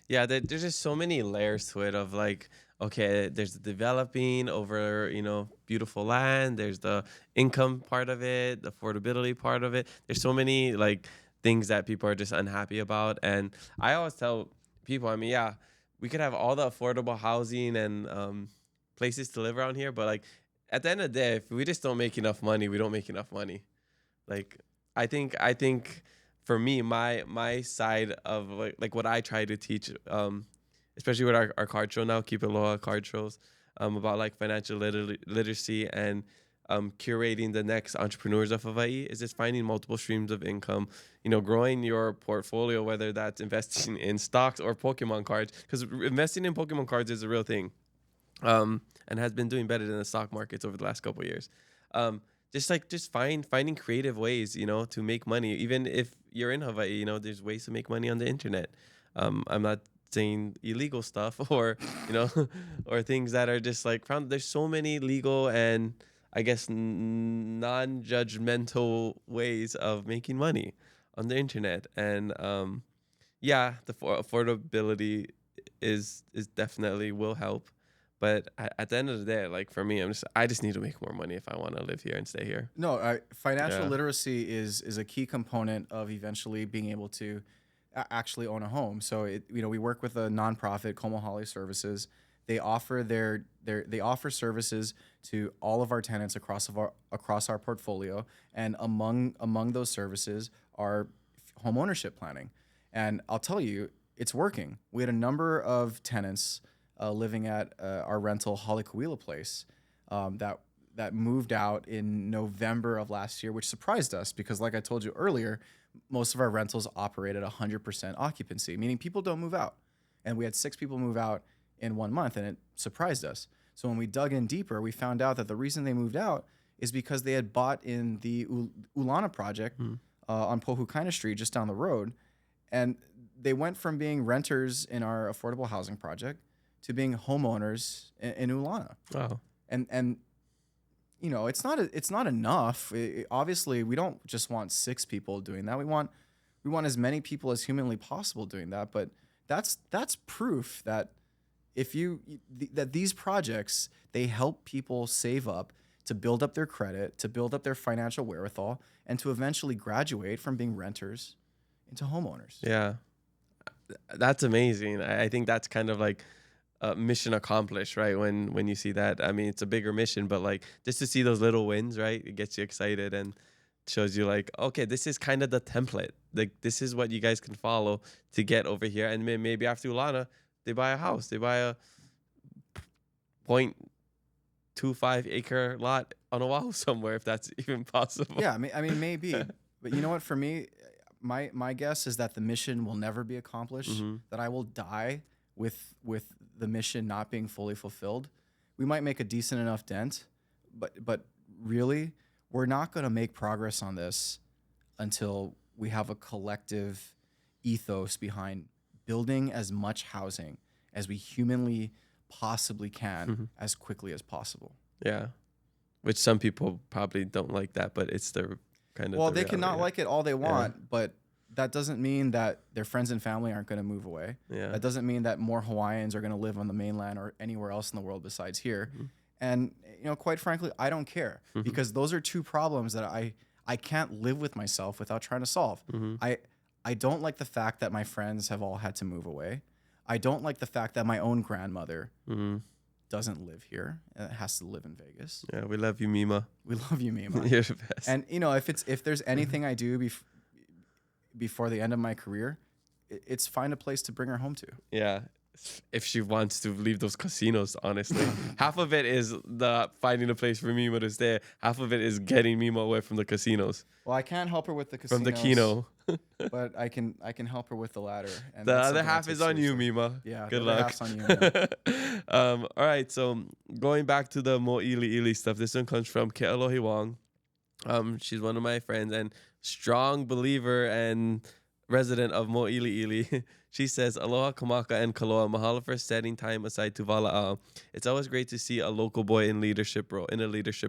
Yeah, there's just so many layers to it of like, okay, there's the developing over, you know, beautiful land. There's the income part of it, the affordability part of it. There's so many like things that people are just unhappy about. And I always tell people, I mean, yeah, we could have all the affordable housing and places to live around here, but like at the end of the day, if we just don't make enough money, we don't make enough money. Like I think for me, my side of like what I try to teach, especially with our card show now, Keep Aloha card shows, about like financial literacy and curating the next entrepreneurs of Hawaii, is just finding multiple streams of income, you know, growing your portfolio, whether that's investing in stocks or Pokemon cards, because investing in Pokemon cards is a real thing, and has been doing better than the stock markets over the last couple of years. Just finding creative ways, you know, to make money. Even if you're in Hawaii, you know, there's ways to make money on the internet. I'm not saying illegal stuff or, you know, or things that are just like found. There's so many legal and I guess non-judgmental ways of making money on the internet. And yeah, the affordability is definitely will help. But at the end of the day, like for me, I just need to make more money if I want to live here and stay here. No, financial literacy is a key component of eventually being able to actually own a home. So we work with a nonprofit, Komohali Services. They offer they offer services to all of our tenants across our portfolio, and among those services are home ownership planning. And I'll tell you, it's working. We had a number of tenants living at our rental Halekuila place that moved out in November of last year, which surprised us because, like I told you earlier, most of our rentals operate at 100% occupancy, meaning people don't move out. And we had 6 people move out in 1 month, and it surprised us. So when we dug in deeper, we found out that the reason they moved out is because they had bought in the Ulana project on Pohukaina Street, just down the road. And they went from being renters in our affordable housing project to being homeowners in Ulana. Wow. And you know, it's not enough. Obviously, we don't just want 6 people doing that. We want as many people as humanly possible doing that. But that's proof that that these projects, they help people save up to build up their credit, to build up their financial wherewithal, and to eventually graduate from being renters into homeowners. Yeah. That's amazing. I think that's kind of like mission accomplished, right? When you see that. I mean, it's a bigger mission, but like just to see those little wins, right? It gets you excited and shows you like, okay, this is kind of the template. Like this is what you guys can follow to get over here. And maybe after Ulana, they buy a house. They buy a 0.25 acre lot on Oahu somewhere, if that's even possible. Yeah, I mean maybe. But you know what? For me, my guess is that the mission will never be accomplished. That I will die with the mission not being fully fulfilled. We might make a decent enough dent, but really, we're not going to make progress on this until we have a collective ethos behind building as much housing as we humanly possibly can as quickly as possible. Yeah. Which some people probably don't like that, but it's their kind of. Well, they cannot like it all they want, but that doesn't mean that their friends and family aren't going to move away. Yeah. That doesn't mean that more Hawaiians are going to live on the mainland or anywhere else in the world besides here. And you know, quite frankly, I don't care because those are 2 problems that I can't live with myself without trying to solve. I don't like the fact that my friends have all had to move away. I don't like the fact that my own grandmother doesn't live here and has to live in Vegas. Yeah, we love you, Mima. We love you, Mima. You're the best. And you know, if there's anything I do before the end of my career, it's find a place to bring her home to. Yeah. If she wants to leave those casinos, honestly. Half of it is the finding a place for Mima to stay. Half of it is getting Mima away from the casinos. Well, I can't help her with the casinos. From the Kino. But I can help her with the ladder. And The that's other something I half take is on you, seriously. Mima. Yeah, Good the other luck. half's on you, man. All right, so going back to the Mōʻiliʻili stuff, this one comes from Ke'alohi Wong. She's one of my friends and strong believer and resident of Mōʻiliʻili. She says, Aloha Kamaka and Kaloa, mahalo for setting time aside to vala'a. It's always great to see a local boy in a leadership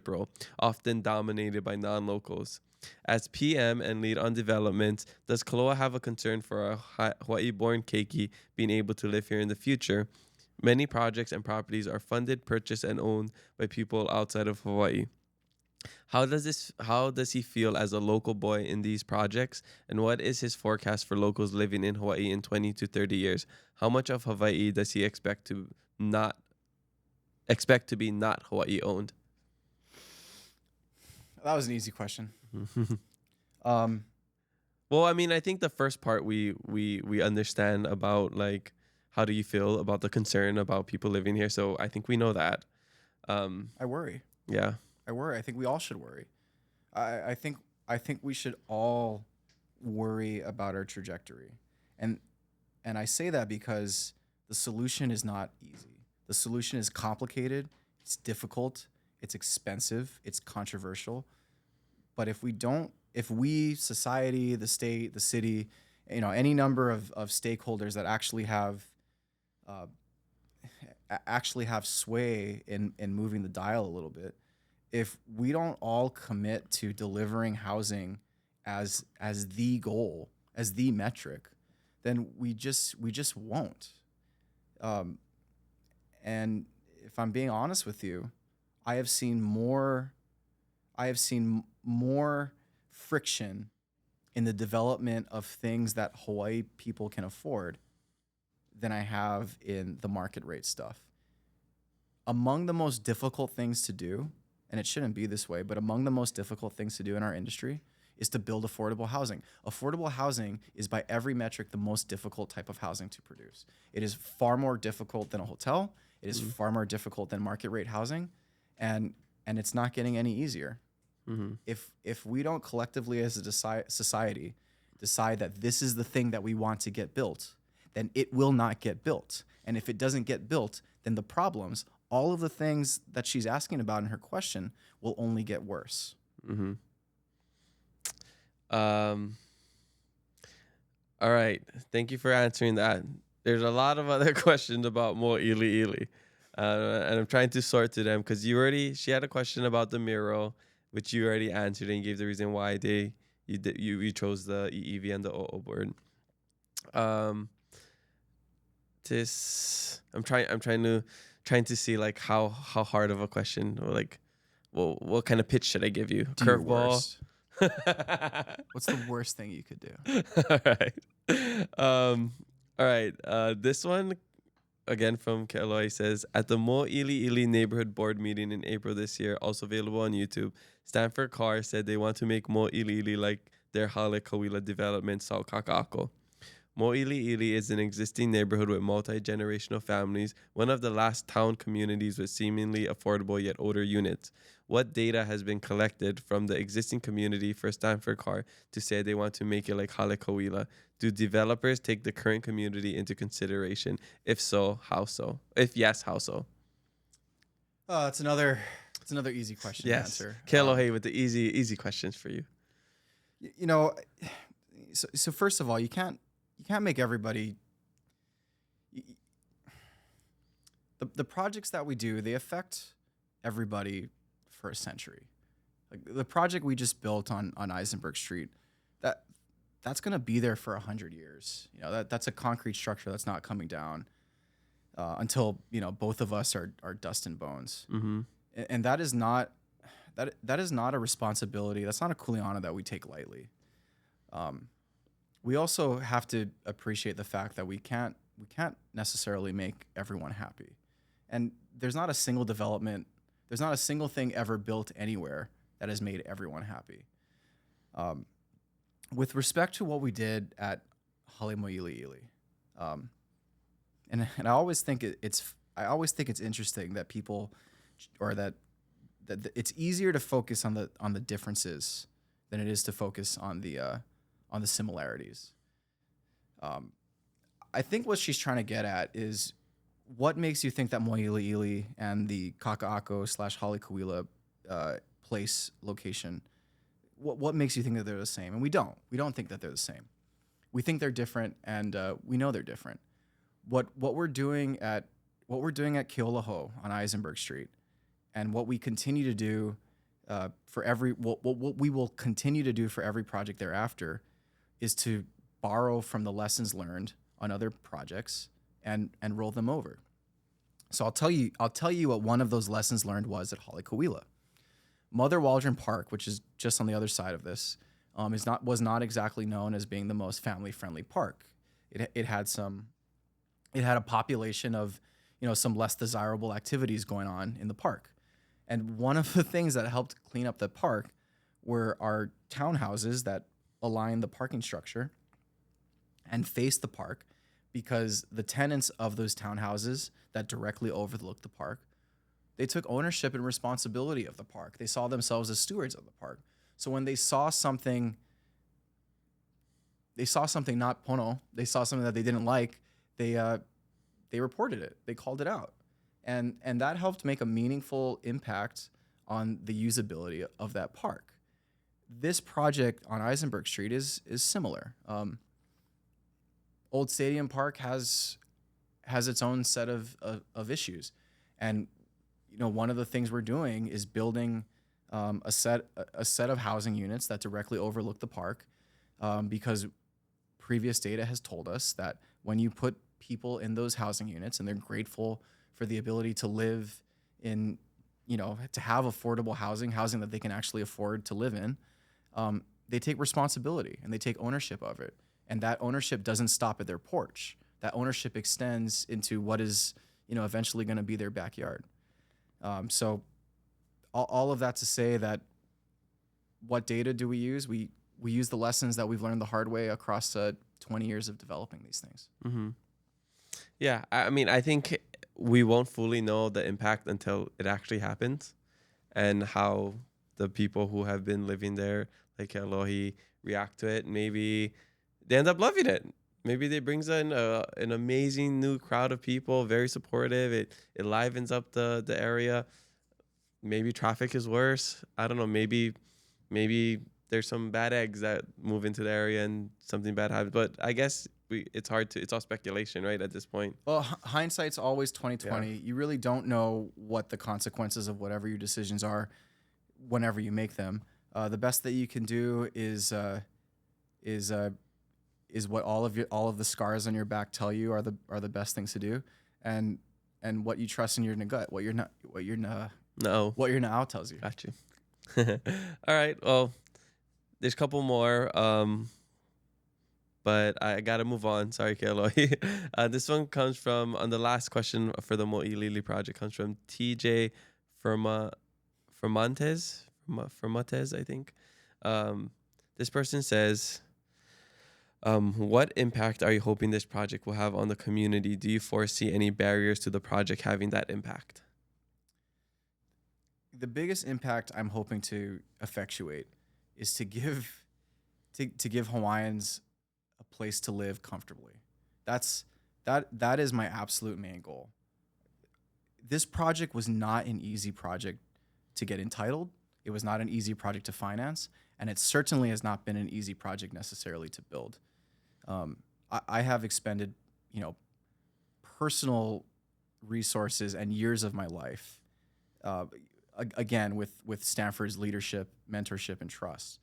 role, often dominated by non-locals. As PM and lead on development, does Kaloa have a concern for a Hawaii-born keiki being able to live here in the future? Many projects and properties are funded, purchased, and owned by people outside of Hawaii. How does he feel as a local boy in these projects, and what is his forecast for locals living in Hawaii in 20 to 30 years? How much of Hawaii does he expect to be not Hawaii owned? That was an easy question. Well, I mean, I think the first part we understand about, like, how do you feel about the concern about people living here? So I think we know that. I worry. Yeah. I worry. I think we all should worry. I think we should all worry about our trajectory. And I say that because the solution is not easy. The solution is complicated, it's difficult, it's expensive, it's controversial. But if we, society, the state, the city, you know, any number of stakeholders that actually have sway in moving the dial a little bit, if we don't all commit to delivering housing as the goal, as the metric, then we just won't. And if I'm being honest with you, I have seen more friction in the development of things that Hawaii people can afford than I have in the market rate stuff. Among the most difficult things to do, and it shouldn't be this way, but among the most difficult things to do in our industry is to build affordable housing. Affordable housing is by every metric the most difficult type of housing to produce. It is far more difficult than a hotel. It is far more difficult than market rate housing, and it's not getting any easier. If we don't collectively as a society decide that this is the thing that we want to get built, then it will not get built. And if it doesn't get built, then the problems, all of the things that she's asking about in her question, will only get worse. Mm-hmm. All right. Thank you for answering that. There's a lot of other questions about Mōʻiliʻili. And I'm trying to sort through them because she had a question about the mural, which you already answered and gave the reason why you chose the EEV and the OO board. I'm trying to see like how hard of a question, or like what kind of pitch should I give you? Do your Curveball. worst. What's the worst thing you could do? All right. This one again from Kaloa says, at the Mōʻiliʻili neighborhood board meeting in April this year, also available on YouTube, Stanford Carr said they want to make Mōʻiliʻili like their Hale Kawila development South Kaka'ako. Mōʻiliʻili is an existing neighborhood with multi-generational families, one of the last town communities with seemingly affordable yet older units. What data has been collected from the existing community for Stanford Carr to say they want to make it like Hale Kawila? Do developers take the current community into consideration? If so, how so? If yes, how so? It's another easy question to answer. Kaloha with the easy questions for you. You know, so first of all, you can't make everybody. The projects that we do, they affect everybody for a century. Like the project we just built on Eisenberg Street, that's going to be there for 100 years. You know, that's a concrete structure that's not coming down until, you know, both of us are dust and bones. Mm-hmm. And that is not a responsibility. That's not a kuleana that we take lightly. We also have to appreciate the fact that we can't necessarily make everyone happy. And there's not a single thing ever built anywhere that has made everyone happy. With respect to what we did at Hale Mōʻiliʻili, and I always think it's interesting that people, or that it's easier to focus on the differences than it is to focus on the similarities. I think what she's trying to get at is what makes you think that Mōʻiliʻili and the Kaka'ako / Hale Kawila place location, what makes you think that they're the same? And we don't think that they're the same. We think they're different, and we know they're different. What we're doing at Keoloho on Eisenberg Street, and what we continue to do what we will continue to do for every project thereafter, is to borrow from the lessons learned on other projects and roll them over. So I'll tell you what one of those lessons learned was at Hale Kawila. Mother Waldron Park, which is just on the other side of this, was not exactly known as being the most family-friendly park. It had a population of, you know, some less desirable activities going on in the park. And one of the things that helped clean up the park were our townhouses that align the parking structure and face the park, because the tenants of those townhouses that directly overlook the park, they took ownership and responsibility of the park. They saw themselves as stewards of the park. So when they saw something not pono, they saw something that they didn't like, they reported it. They called it out. And that helped make a meaningful impact on the usability of that park. This project on Eisenberg Street is similar. Old Stadium Park has its own set of issues. And you know, one of the things we're doing is building a set of housing units that directly overlook the park, because previous data has told us that when you put people in those housing units and they're grateful for the ability to live in, you know, to have affordable housing that they can actually afford to live in, they take responsibility and they take ownership of it. And that ownership doesn't stop at their porch. That ownership extends into what is, you know, eventually going to be their backyard. So all of that to say that what data do we use? We use the lessons that we've learned the hard way across 20 years of developing these things. Mm-hmm. Yeah, I mean, I think we won't fully know the impact until it actually happens, and how the people who have been living there, like Alohi, react to it. Maybe they end up loving it. Maybe they brings in an amazing new crowd of people, very supportive. It livens up the area. Maybe traffic is worse. I don't know. Maybe there's some bad eggs that move into the area and something bad happens. But I guess it's all speculation, right, at this point. Well, hindsight's always 2020. Yeah. You really don't know what the consequences of whatever your decisions are whenever you make them. The best that you can do is what all of the scars on your back tell you are the best things to do, and what you trust in your gut, what your now tells you. Got you. All right. Well, there's a couple more, but I gotta move on. Sorry, Kaloa. This one comes from, on the last question for the Mōʻiliʻili project, comes from TJ Fermantes, I think. This person says, what impact are you hoping this project will have on the community? Do you foresee any barriers to the project having that impact? The biggest impact I'm hoping to effectuate is to give Hawaiians a place to live comfortably. That is my absolute main goal. This project was not an easy project to get entitled. It was not an easy project to finance, and it certainly has not been an easy project necessarily to build. I have expended, personal resources and years of my life, again, with Stanford's leadership, mentorship, and trust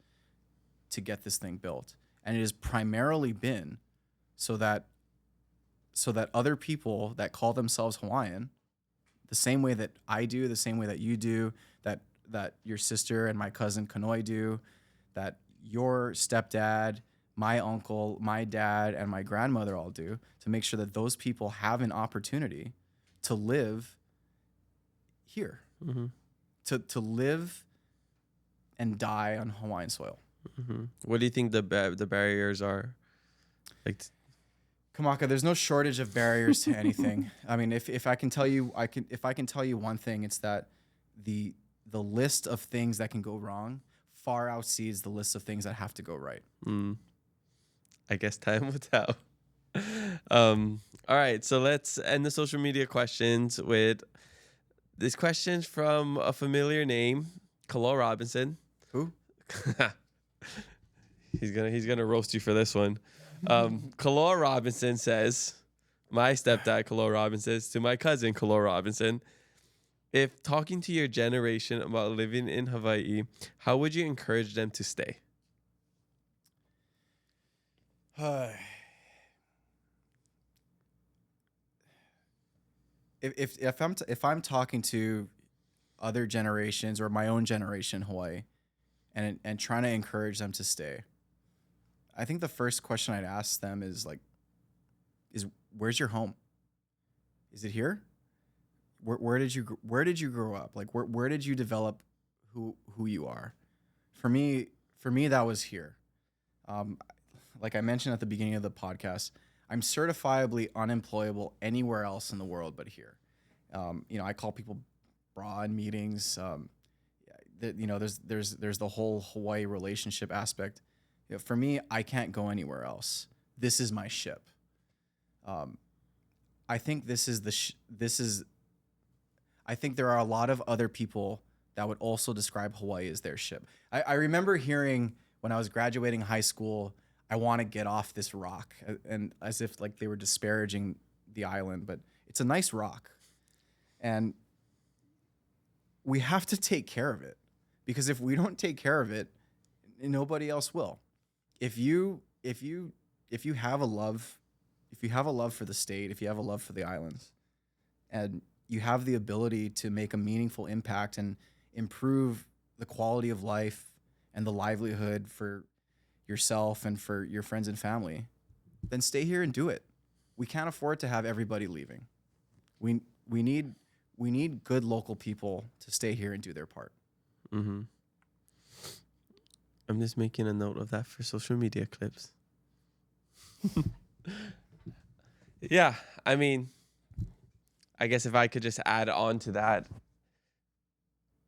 to get this thing built. And it has primarily been so that other people that call themselves Hawaiian, the same way that I do, the same way that you do, that your sister and my cousin Kanoi do, that your stepdad, my uncle, my dad, and my grandmother all do, to make sure that those people have an opportunity to live here, mm-hmm. to live and die on Hawaiian soil. Mm-hmm. What do you think the barriers are? Kamaka, there's no shortage of barriers to anything. I mean, if I can tell you, if I can tell you one thing, it's that the list of things that can go wrong far outsees the list of things that have to go right. I guess time will tell. All right, so let's end the social media questions with this question from a familiar name, Kaloa Robinson. Who? He's gonna roast you for this one. Kaloa Robinson says, my stepdad Kaloa Robinson says to my cousin Kaloa Robinson, if talking to your generation about living in Hawaii, how would you encourage them to stay? If I'm talking to other generations or my own generation in Hawaii and trying to encourage them to stay, I think the first question I'd ask them is where's your home? Is it here? Where did you grow up? Like where did you develop who you are? For me that was here. Like I mentioned at the beginning of the podcast, I'm certifiably unemployable anywhere else in the world but here. I call people bra in meetings. There's the whole Hawaii relationship aspect. For me, I can't go anywhere else. This is my ship. I think I think there are a lot of other people that would also describe Hawaii as their ship. I remember hearing when I was graduating high school, I want to get off this rock, and as if like they were disparaging the island, but it's a nice rock. And we have to take care of it, because if we don't take care of it, nobody else will. If you have a love for the state, if you have a love for the islands, and you have the ability to make a meaningful impact and improve the quality of life and the livelihood for yourself and for your friends and family, then stay here and do it. We can't afford to have everybody leaving. We need good local people to stay here and do their part. Mm-hmm. I'm just making a note of that for social media clips. Yeah, I mean, I guess if I could just add on to that,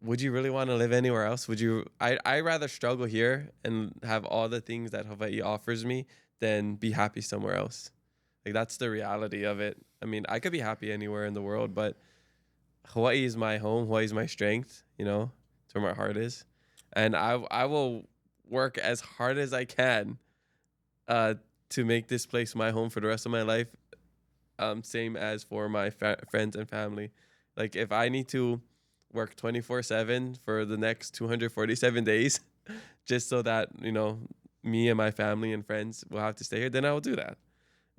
would you really want to live anywhere else? Would you? I rather struggle here and have all the things that Hawaii offers me than be happy somewhere else. Like, that's the reality of it. I mean, I could be happy anywhere in the world, but Hawaii is my home. Hawaii is my strength, you know, it's where my heart is. And I will work as hard as I can to make this place my home for the rest of my life. Same as for my friends and family. Like, if I need to work 24/7 for the next 247 days, just so that, you know, me and my family and friends will have to stay here, then I will do that.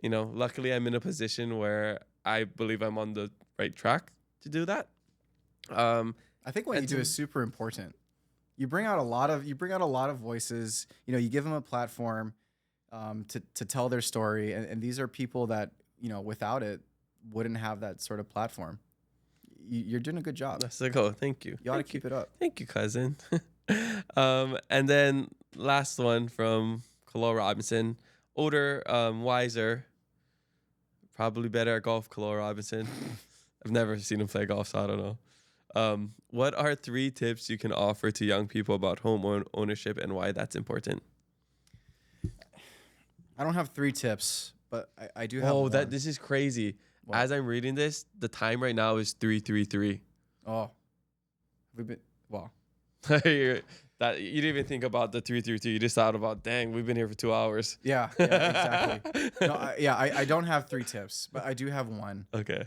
You know, luckily I'm in a position where I believe I'm on the right track to do that. I think what you do is super important. You bring out a lot of voices. You know, you give them a platform to tell their story, and these are people that, you know, without it wouldn't have that sort of platform. You're doing a good job. That's the goal. Thank you. You ought to keep it up. Thank you, cousin. And then last one from Kaloa Robinson. Older, wiser, probably better at golf, Kaloa Robinson. I've never seen him play golf, so I don't know. What are 3 tips you can offer to young people about home ownership and why that's important? I don't have 3 tips, but I do have Oh, one. this is crazy. What? As I'm reading this, the time right now is 3:33. Oh. We've been, well. That you didn't even think about the 3:33. You just thought about, dang, we've been here for 2 hours. Yeah, exactly. No, I don't have 3 tips, but I do have one. Okay.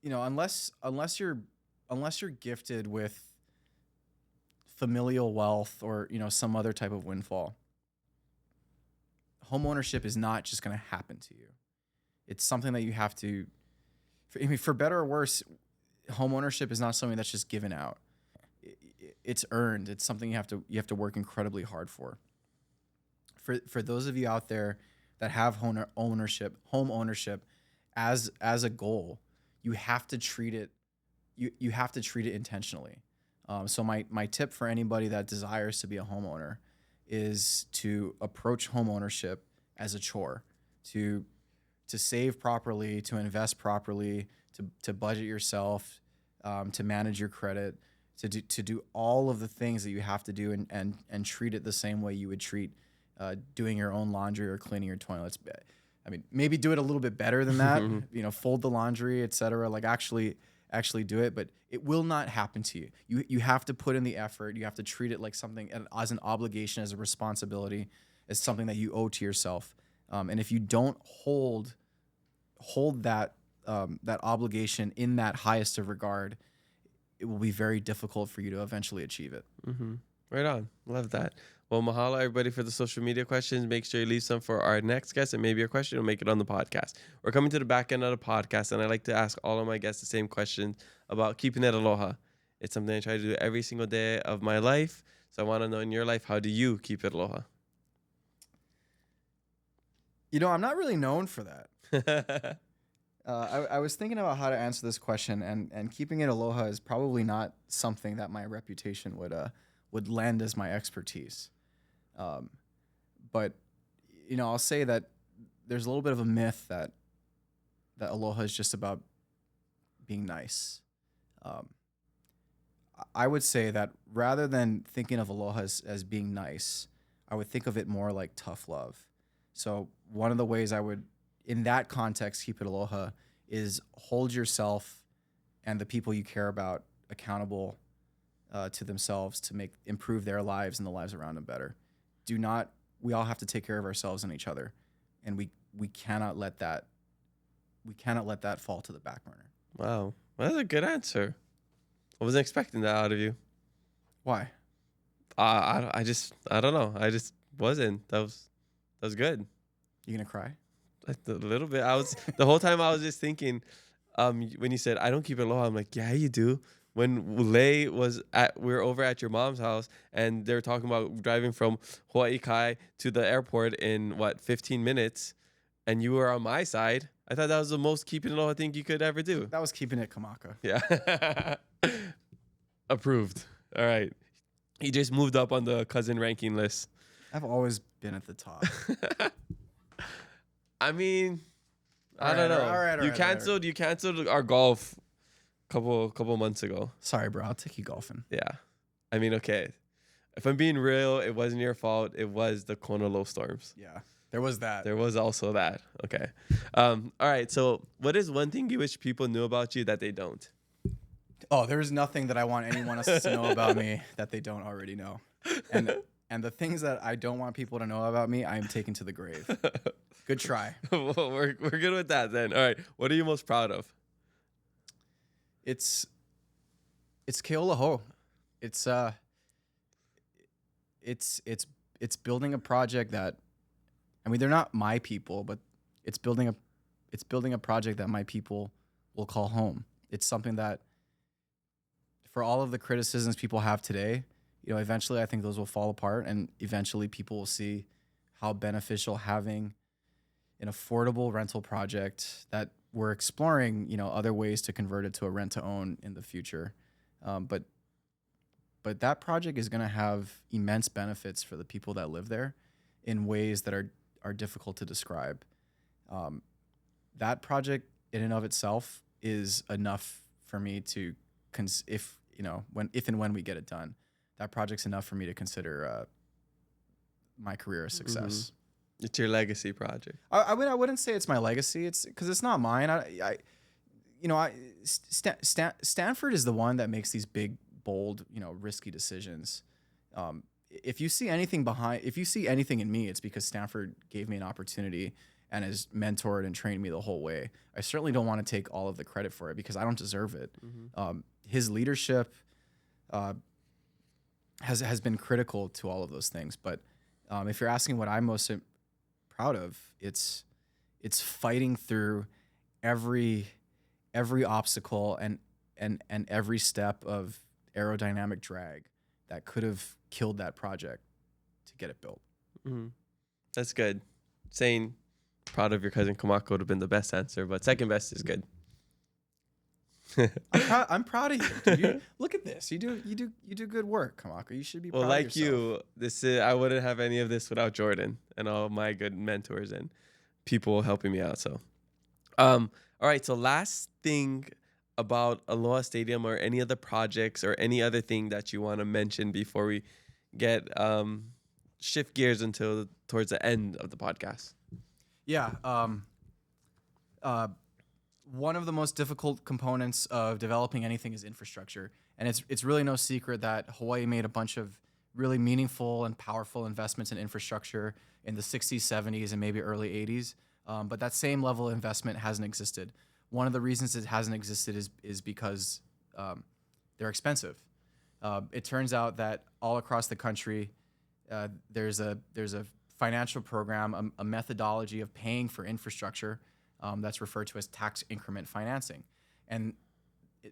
You know, unless you're gifted with familial wealth or, you know, some other type of windfall, home ownership is not just going to happen to you. It's something that you have to, for better or worse, home ownership is not something that's just given out. It's earned. It's something you have to work incredibly hard for. For those of you out there that have home ownership as a goal, you have to treat it you have to treat it intentionally. So my tip for anybody that desires to be a homeowner is to approach home ownership as a chore, to save properly, to invest properly, to budget yourself, to manage your credit, to do all of the things that you have to do, and treat it the same way you would treat doing your own laundry or cleaning your toilets. I mean, maybe do it a little bit better than that. You know, fold the laundry, etc. Like actually do it, but it will not happen to you. You have to put in the effort. You have to treat it like something, as an obligation, as a responsibility, as something that you owe to yourself. And if you don't hold that obligation in that highest of regard, it will be very difficult for you to eventually achieve it. Mm-hmm. Right on. Love that. Well, mahalo everybody for the social media questions. Make sure you leave some for our next guest, and maybe your question will make it on the podcast. We're coming to the back end of the podcast, and I like to ask all of my guests the same question about keeping it aloha. It's something I try to do every single day of my life. So I want to know, in your life, how do you keep it aloha? You know, I'm not really known for that. I was thinking about how to answer this question, and keeping it aloha is probably not something that my reputation would lend as my expertise. But, you know, I'll say that there's a little bit of a myth that aloha is just about being nice. I would say that rather than thinking of aloha as being nice, I would think of it more like tough love. So one of the ways I would, in that context, keep it aloha is hold yourself and the people you care about accountable to themselves to improve their lives and the lives around them better. We all have to take care of ourselves and each other, and we cannot let that fall to the back burner. Wow. That's a good answer. I wasn't expecting that out of you. Why? I don't know. I just wasn't. That was good. You gonna cry? A little bit. The whole time I was just thinking, when you said I don't keep it aloha, I'm like, yeah, you do. When we were over at your mom's house, and they were talking about driving from Hawaii to the airport in 15 minutes, and you were on my side. I thought that was the most keeping it aloha thing you could ever do. That was keeping it Kamaka. Yeah. Approved. All right. He just moved up on the cousin ranking list. I've always been at the top. I mean, I don't know. All right. You canceled our golf couple months ago. Sorry, bro. I'll take you golfing. Yeah. I mean, okay. if I'm being real, it wasn't your fault. It was the Kona low storms. Yeah, there was that. There was also that. Okay. All right. So, what is one thing you wish people knew about you that they don't? Oh, there's nothing that I want anyone else to know about me that they don't already know. And the things that I don't want people to know about me, I am taking to the grave. Good try. Well, we're good with that then. All right. What are you most proud of? It's Keʻolaho. It's building a project that, I mean, they're not my people, but it's building a project that my people will call home. It's something that, for all of the criticisms people have today, you know, eventually I think those will fall apart, and eventually people will see how beneficial having an affordable rental project that we're exploring, you know, other ways to convert it to a rent to own in the future. But that project is going to have immense benefits for the people that live there in ways that are difficult to describe. That project in and of itself is enough for me to, if and when we get it done, that project's enough for me to consider my career a success. It's your legacy project. I wouldn't say it's my legacy. It's because it's not mine. Stanford is the one that makes these big, bold, you know, risky decisions. If you see anything in me, it's because Stanford gave me an opportunity and has mentored and trained me the whole way. I certainly don't want to take all of the credit for it because I don't deserve it. His leadership has been critical to all of those things. But if you're asking what I'm most proud of, it's fighting through every obstacle and every step of aerodynamic drag that could have killed that project to get it built. That's good. Saying proud of your cousin Kamako would have been the best answer, but second best is good. I'm proud of you. Dude. Look at this. You do good work, Kamako. You should be proud of yourself. I wouldn't have any of this without Jordan and all my good mentors and people helping me out. So, all right. So last thing about Aloha Stadium or any other projects or any other thing that you want to mention before we get shift gears towards the end of the podcast. Yeah. One of the most difficult components of developing anything is infrastructure. And it's really no secret that Hawaii made a bunch of really meaningful and powerful investments in infrastructure in the 60s, 70s, and maybe early 80s. But that same level of investment hasn't existed. One of the reasons it hasn't existed is because they're expensive. It turns out that all across the country, there's a financial program, a methodology of paying for infrastructure that's referred to as tax increment financing. And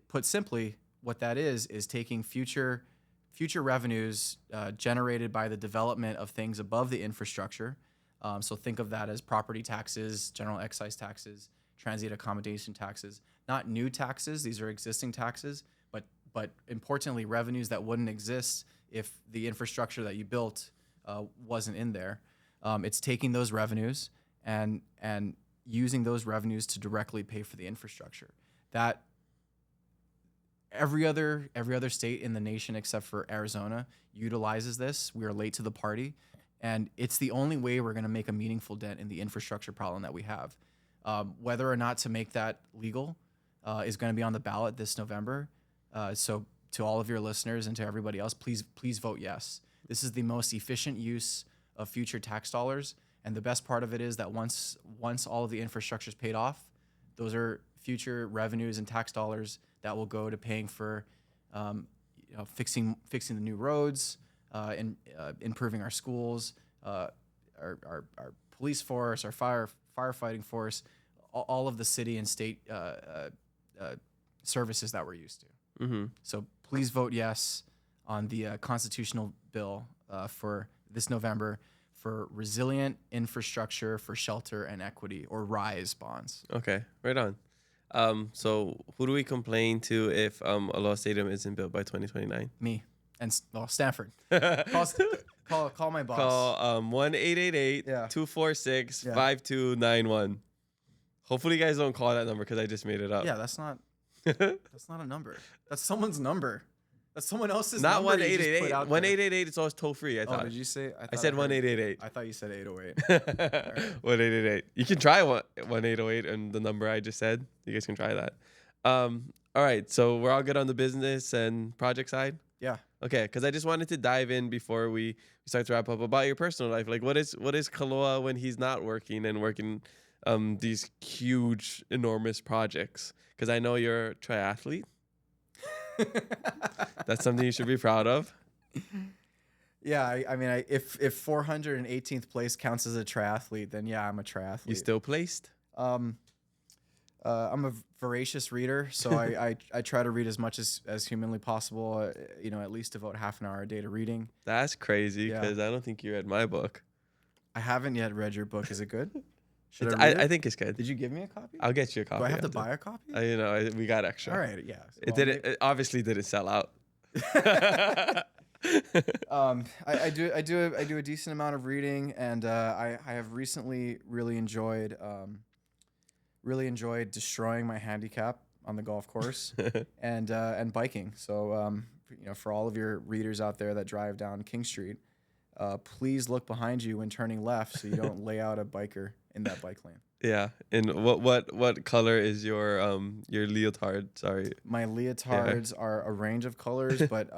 put simply, what that is taking future revenues generated by the development of things above the infrastructure. So think of that as property taxes, general excise taxes, transient accommodation taxes, not new taxes. These are existing taxes, but importantly, revenues that wouldn't exist if the infrastructure that you built wasn't in there. It's taking those revenues and using those revenues to directly pay for the infrastructure. That every other state in the nation except for Arizona utilizes this. We are late to the party, and it's the only way we're going to make a meaningful dent in the infrastructure problem that we have. Whether or not to make that legal is going to be on the ballot this November. So to all of your listeners and to everybody else, please vote yes. This is the most efficient use of future tax dollars. And the best part of it is that once all of the infrastructure is paid off, those are future revenues and tax dollars that will go to paying for fixing the new roads, and improving our schools, our police force, our firefighting force, all of the city and state services that we're used to. So please vote yes on the constitutional bill for this November for resilient infrastructure for shelter and equity, or RISE bonds. Okay, right on. So who do we complain to if Aloha Stadium isn't built by 2029? Me and Stanford. Call my boss. Call 1-888-246-5291. Hopefully you guys don't call that number because I just made it up. Yeah, that's not a number. That's someone's number. That's someone else's Not number you just put 1888. out there. 1888. It's always toll free. I Oh, thought. did you say? I said 1888. I thought you said 808. 1888. You can try 1808 and the number I just said. You guys can try that. All right. So we're all good on the business and project side. Yeah. Okay. Because I just wanted to dive in before we start to wrap up about your personal life. Like, what is Kaloa when he's not working and working these huge, enormous projects? Because I know you're a triathlete. That's something you should be proud of. Yeah, I mean, if 418th place counts as a triathlete, then yeah, I'm a triathlete. You still placed? I'm a voracious reader, so I try to read as much as humanly possible. At least devote half an hour a day to reading. That's crazy Yeah. because I don't think you read my book. I haven't yet read your book. Is it good? Should I read it? I think it's good. Did you give me a copy? I'll get you a copy. Do I have to after. buy a copy? We got extra. All right, yeah. It obviously didn't sell out. I do a decent amount of reading, and I have recently really enjoyed destroying my handicap on the golf course and biking. So for all of your readers out there that drive down King Street, please look behind you when turning left so you don't lay out a biker in that bike lane. Yeah. And what color is your leotard? Sorry. My leotards are a range of colors, but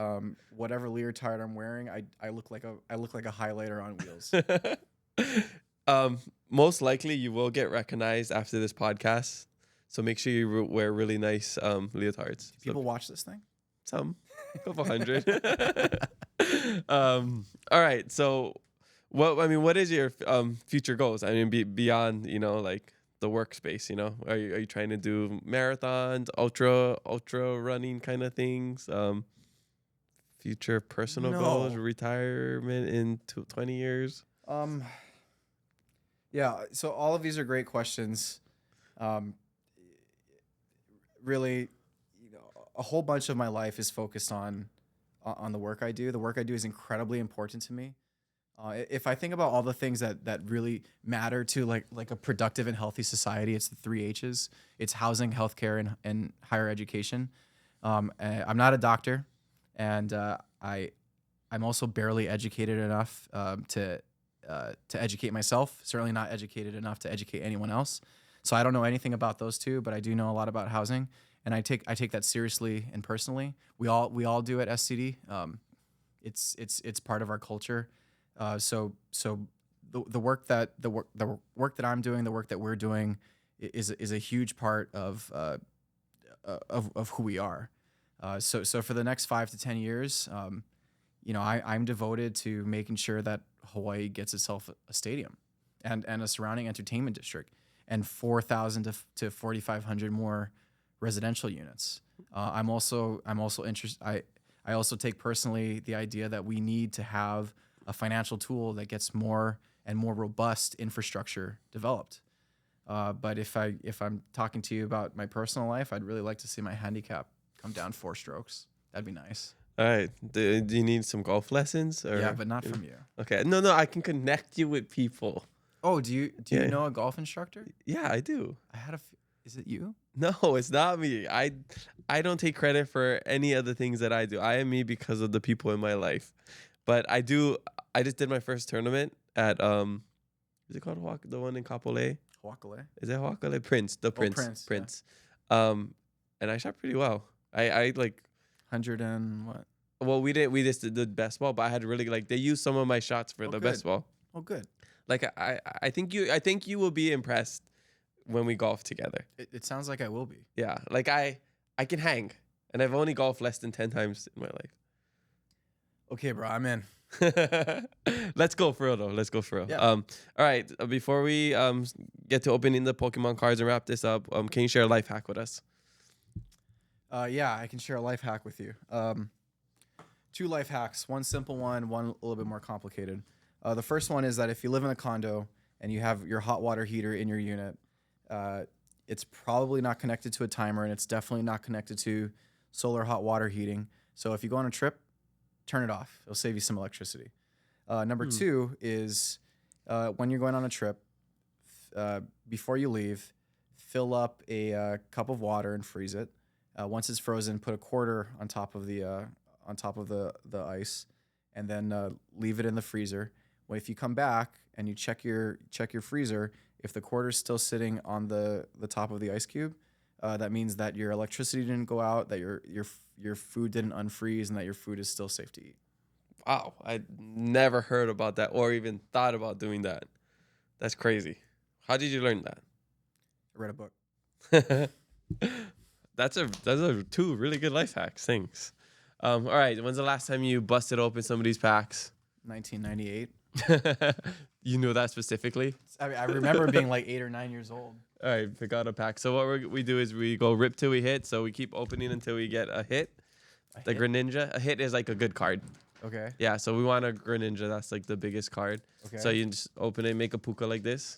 whatever leotard I'm wearing, I look like a highlighter on wheels. Most likely you will get recognized after this podcast. So make sure you wear really nice leotards. Do people watch this thing? Some, a couple hundred. All right. So what is your future goals? I mean, beyond, like the workspace, are you trying to do marathons, ultra running kind of things? Future personal goals, retirement in 20 years? Yeah. So all of these are great questions. Really, a whole bunch of my life is focused on the work I do. The work I do is incredibly important to me. If I think about all the things that really matter to like a productive and healthy society, it's the 3 H's. It's housing, healthcare, and higher education. I'm not a doctor, and I'm also barely educated enough to educate myself. Certainly not educated enough to educate anyone else. So I don't know anything about those two, but I do know a lot about housing, and I take that seriously and personally. We all do at SCD. It's part of our culture. So the work that I'm doing, the work that we're doing, is a huge part of who we are. So for the next 5 to 10 years, I'm devoted to making sure that Hawaii gets itself a stadium and a surrounding entertainment district and 4,000 to 4,500 more residential units. I'm also interested. I also take personally the idea that we need to have a financial tool that gets more and more robust infrastructure developed. But if I'm talking to you about my personal life, I'd really like to see my handicap come down 4 strokes. That'd be nice. All right. Do you need some golf lessons? Or? Yeah, but not from you. Okay. No, I can connect you with people. Oh, do you know a golf instructor? Yeah, I do. Is it you? No, it's not me. I don't take credit for any of the things that I do. I am me because of the people in my life. But I just did my first tournament at is it called the one in Kapolei? Hawaiʻi. Is it Hawaiʻi? Prince. Prince. And I shot pretty well. I like 100 and what? Well, we just did the best ball, but I had really they used some of my shots for the best ball. Oh, good. Like I think you will be impressed when we golf together. It sounds like I will be. Yeah, like I can hang, and I've only golfed less than 10 times in my life. Okay, bro, I'm in. Let's go for real though. Let's go for real. Yeah. All right. Before we get to opening the Pokemon cards and wrap this up, can you share a life hack with us? Yeah, I can share a life hack with you. 2 life hacks. One simple one a little bit more complicated. The first one is that if you live in a condo and you have your hot water heater in your unit, it's probably not connected to a timer, and it's definitely not connected to solar hot water heating. So if you go on a trip, turn it off. It'll save you some electricity. Number 2 is when you're going on a trip, before you leave, fill up a cup of water and freeze it. Once it's frozen, put a quarter on top of the on top of the ice, and then leave it in the freezer. Well, if you come back and you check your freezer, if the quarter's still sitting on the top of the ice cube, that means that your electricity didn't go out, that your food didn't unfreeze, and that your food is still safe to eat. Wow, I never heard about that or even thought about doing that. That's crazy. How did you learn that? I read a book. That's two really good life hacks. Thanks. All right. When's the last time you busted open some of these packs? 1998. You know that specifically? I remember being like 8 or 9 years old. All right, pick out a pack. So what we do is we go rip till we hit. So we keep opening until we get a hit. The Greninja. A hit is like a good card. Okay. Yeah, so we want a Greninja. That's like the biggest card. Okay. So you just open it, make a puka like this.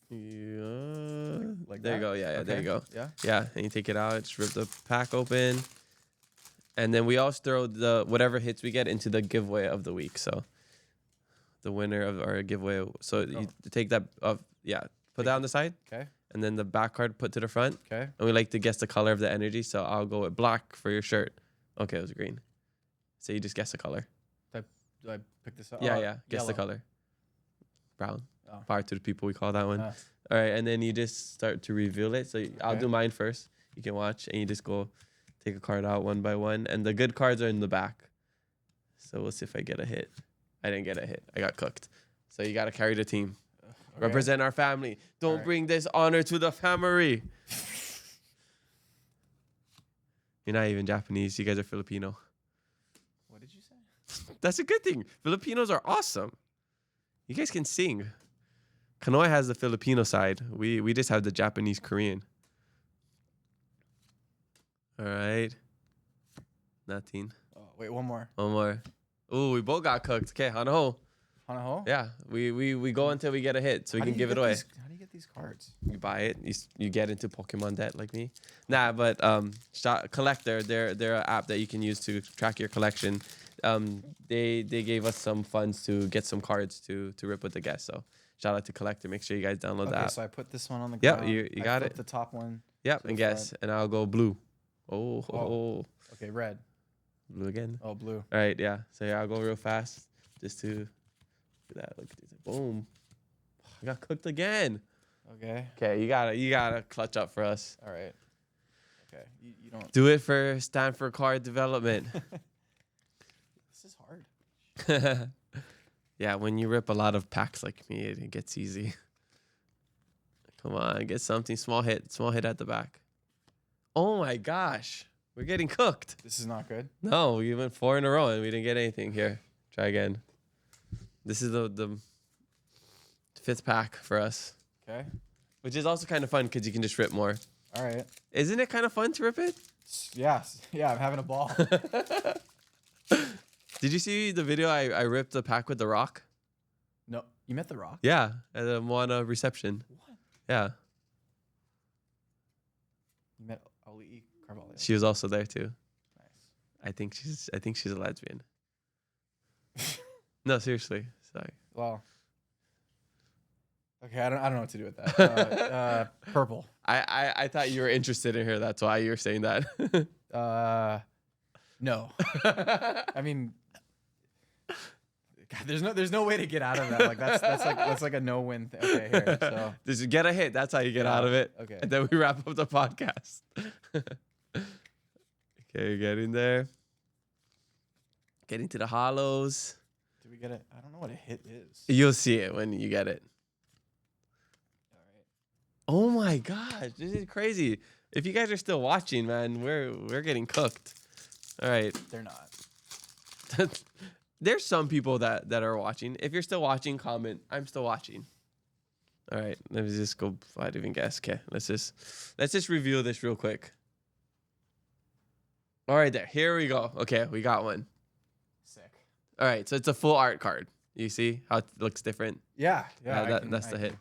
Yeah. Like there that? you go. Yeah, there you go. Yeah. Yeah, and you take it out, just rip the pack open. And then we always throw the whatever hits we get into the giveaway of the week. So the winner of our giveaway. So you take that put that on the side. Okay. And then the back card put to the front. Okay. And we like to guess the color of the energy. So I'll go with black for your shirt. Okay, it was green. So you just guess the color. Do I pick this up? Yeah, Oh, yeah. Guess the yellow. color. Brown. Oh. Power to the people, we call that one. Ah. All right, and then you just start to reveal it. So I'll do mine first. You can watch, and you just go take a card out one by one. And the good cards are in the back. So we'll see if I get a hit. I didn't get a hit. I got cooked. So you got to carry the team. Okay. Represent our family. Don't bring this honor to the family. You're not even Japanese. You guys are Filipino. What did you say? That's a good thing. Filipinos are awesome. You guys can sing. Kanoa has the Filipino side. We just have the Japanese Korean. All right. Nothing. Oh, wait, one more. One more. Ooh, we both got cooked. Okay, Hanaho. Hanaho? Yeah, we go until we get a hit, so we can give it away. How do you get these cards? You buy it. You get into Pokemon debt like me. Nah, but Collector, they're an app that you can use to track your collection. They gave us some funds to get some cards to rip with the guests. So shout out to Collector. Make sure you guys download the app. So I put this one on the Yep, ground. you got flip it. The top one. Yep, and guess, and I'll go blue. Oh. Okay, red. Blue again. Oh, blue. All right, yeah. So yeah, I'll go real fast just to do that. Look at this. Boom. I got cooked again. Okay. Okay, you gotta clutch up for us. All right. Okay. You don't. Do it for Stanford Carr Development. This is hard. Yeah, when you rip a lot of packs like me, it gets easy. Come on, get something. Small hit at the back. Oh my gosh, we're getting cooked. This is not good. No, we went 4 in a row and we didn't get anything. Here, try again. This is the 5th pack for us. Okay. Which is also kind of fun because you can just rip more. All right. Isn't it kind of fun to rip it? Yeah. Yeah, I'm having a ball. Did you see the video I ripped the pack with the rock? No, you met the Rock. Yeah, at the Moana reception. What? Yeah, You met Aloha Carvalho. she was also there too. Nice. I think she's a lesbian. No, seriously. Sorry. Well. Okay, I don't know what to do with that. Purple. I thought you were interested in her. That's why you were saying that. No. I mean, God, there's no way to get out of that. Like that's like a no-win thing. Okay, here. So Just get a hit. That's how you get out of it. Okay. And then we wrap up the podcast. Okay, getting there. Getting to the hollows. did we get it? I don't know what a hit is. You'll see it when you get it. All right. Oh my gosh, this is crazy. If you guys are still watching, man, we're getting cooked. All right. They're not. There's some people that are watching. If you're still watching, comment. I'm still watching. All right. Let me just go. I didn't even guess. Okay. Let's just review this real quick. All right, there. Here we go. Okay, we got one. Sick. All right. So it's a full art card. You see how it looks different? Yeah. Yeah. That's the hit.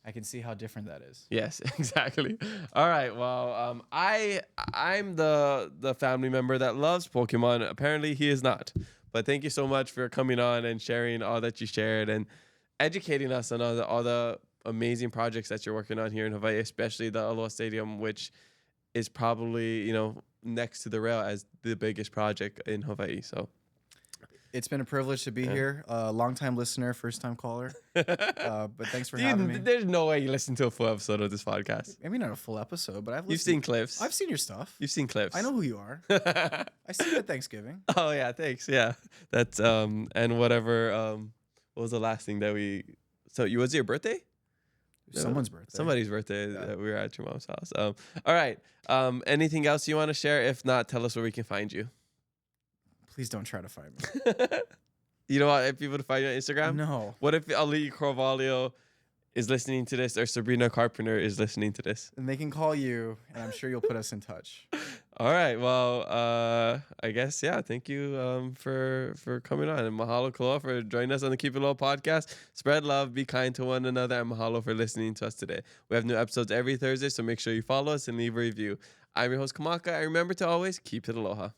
I can see how different that is. Yes, exactly. All right. Well, I'm the family member that loves Pokemon. Apparently, he is not. But thank you so much for coming on and sharing all that you shared and educating us on all the amazing projects that you're working on here in Hawaii, especially the Aloha Stadium, which is probably next to the rail as the biggest project in Hawaii. So It's been a privilege to be here. Long-time listener, first-time caller. But thanks for having me. there's no way you listen to a full episode of this podcast. Maybe not a full episode, but You've seen clips. I've seen your stuff. You've seen clips. I know who you are. I see you at Thanksgiving. Oh yeah, thanks. Yeah, that's and whatever. What was the last thing that we? So was it your birthday? Someone's birthday. Somebody's birthday that we were at your mom's house. All right. Anything else you want to share? If not, tell us where we can find you. Please don't try to find me. You don't want people to find you on Instagram? No. What if Ali Carvalho is listening to this or Sabrina Carpenter is listening to this? And they can call you, and I'm sure you'll put us in touch. All right. Well, I guess, yeah. Thank you for coming on. And mahalo Kaloa for joining us on the Keep It Low podcast. Spread love, be kind to one another, and mahalo for listening to us today. We have new episodes every Thursday, so make sure you follow us and leave a review. I'm your host, Kamaka, and remember to always keep it aloha.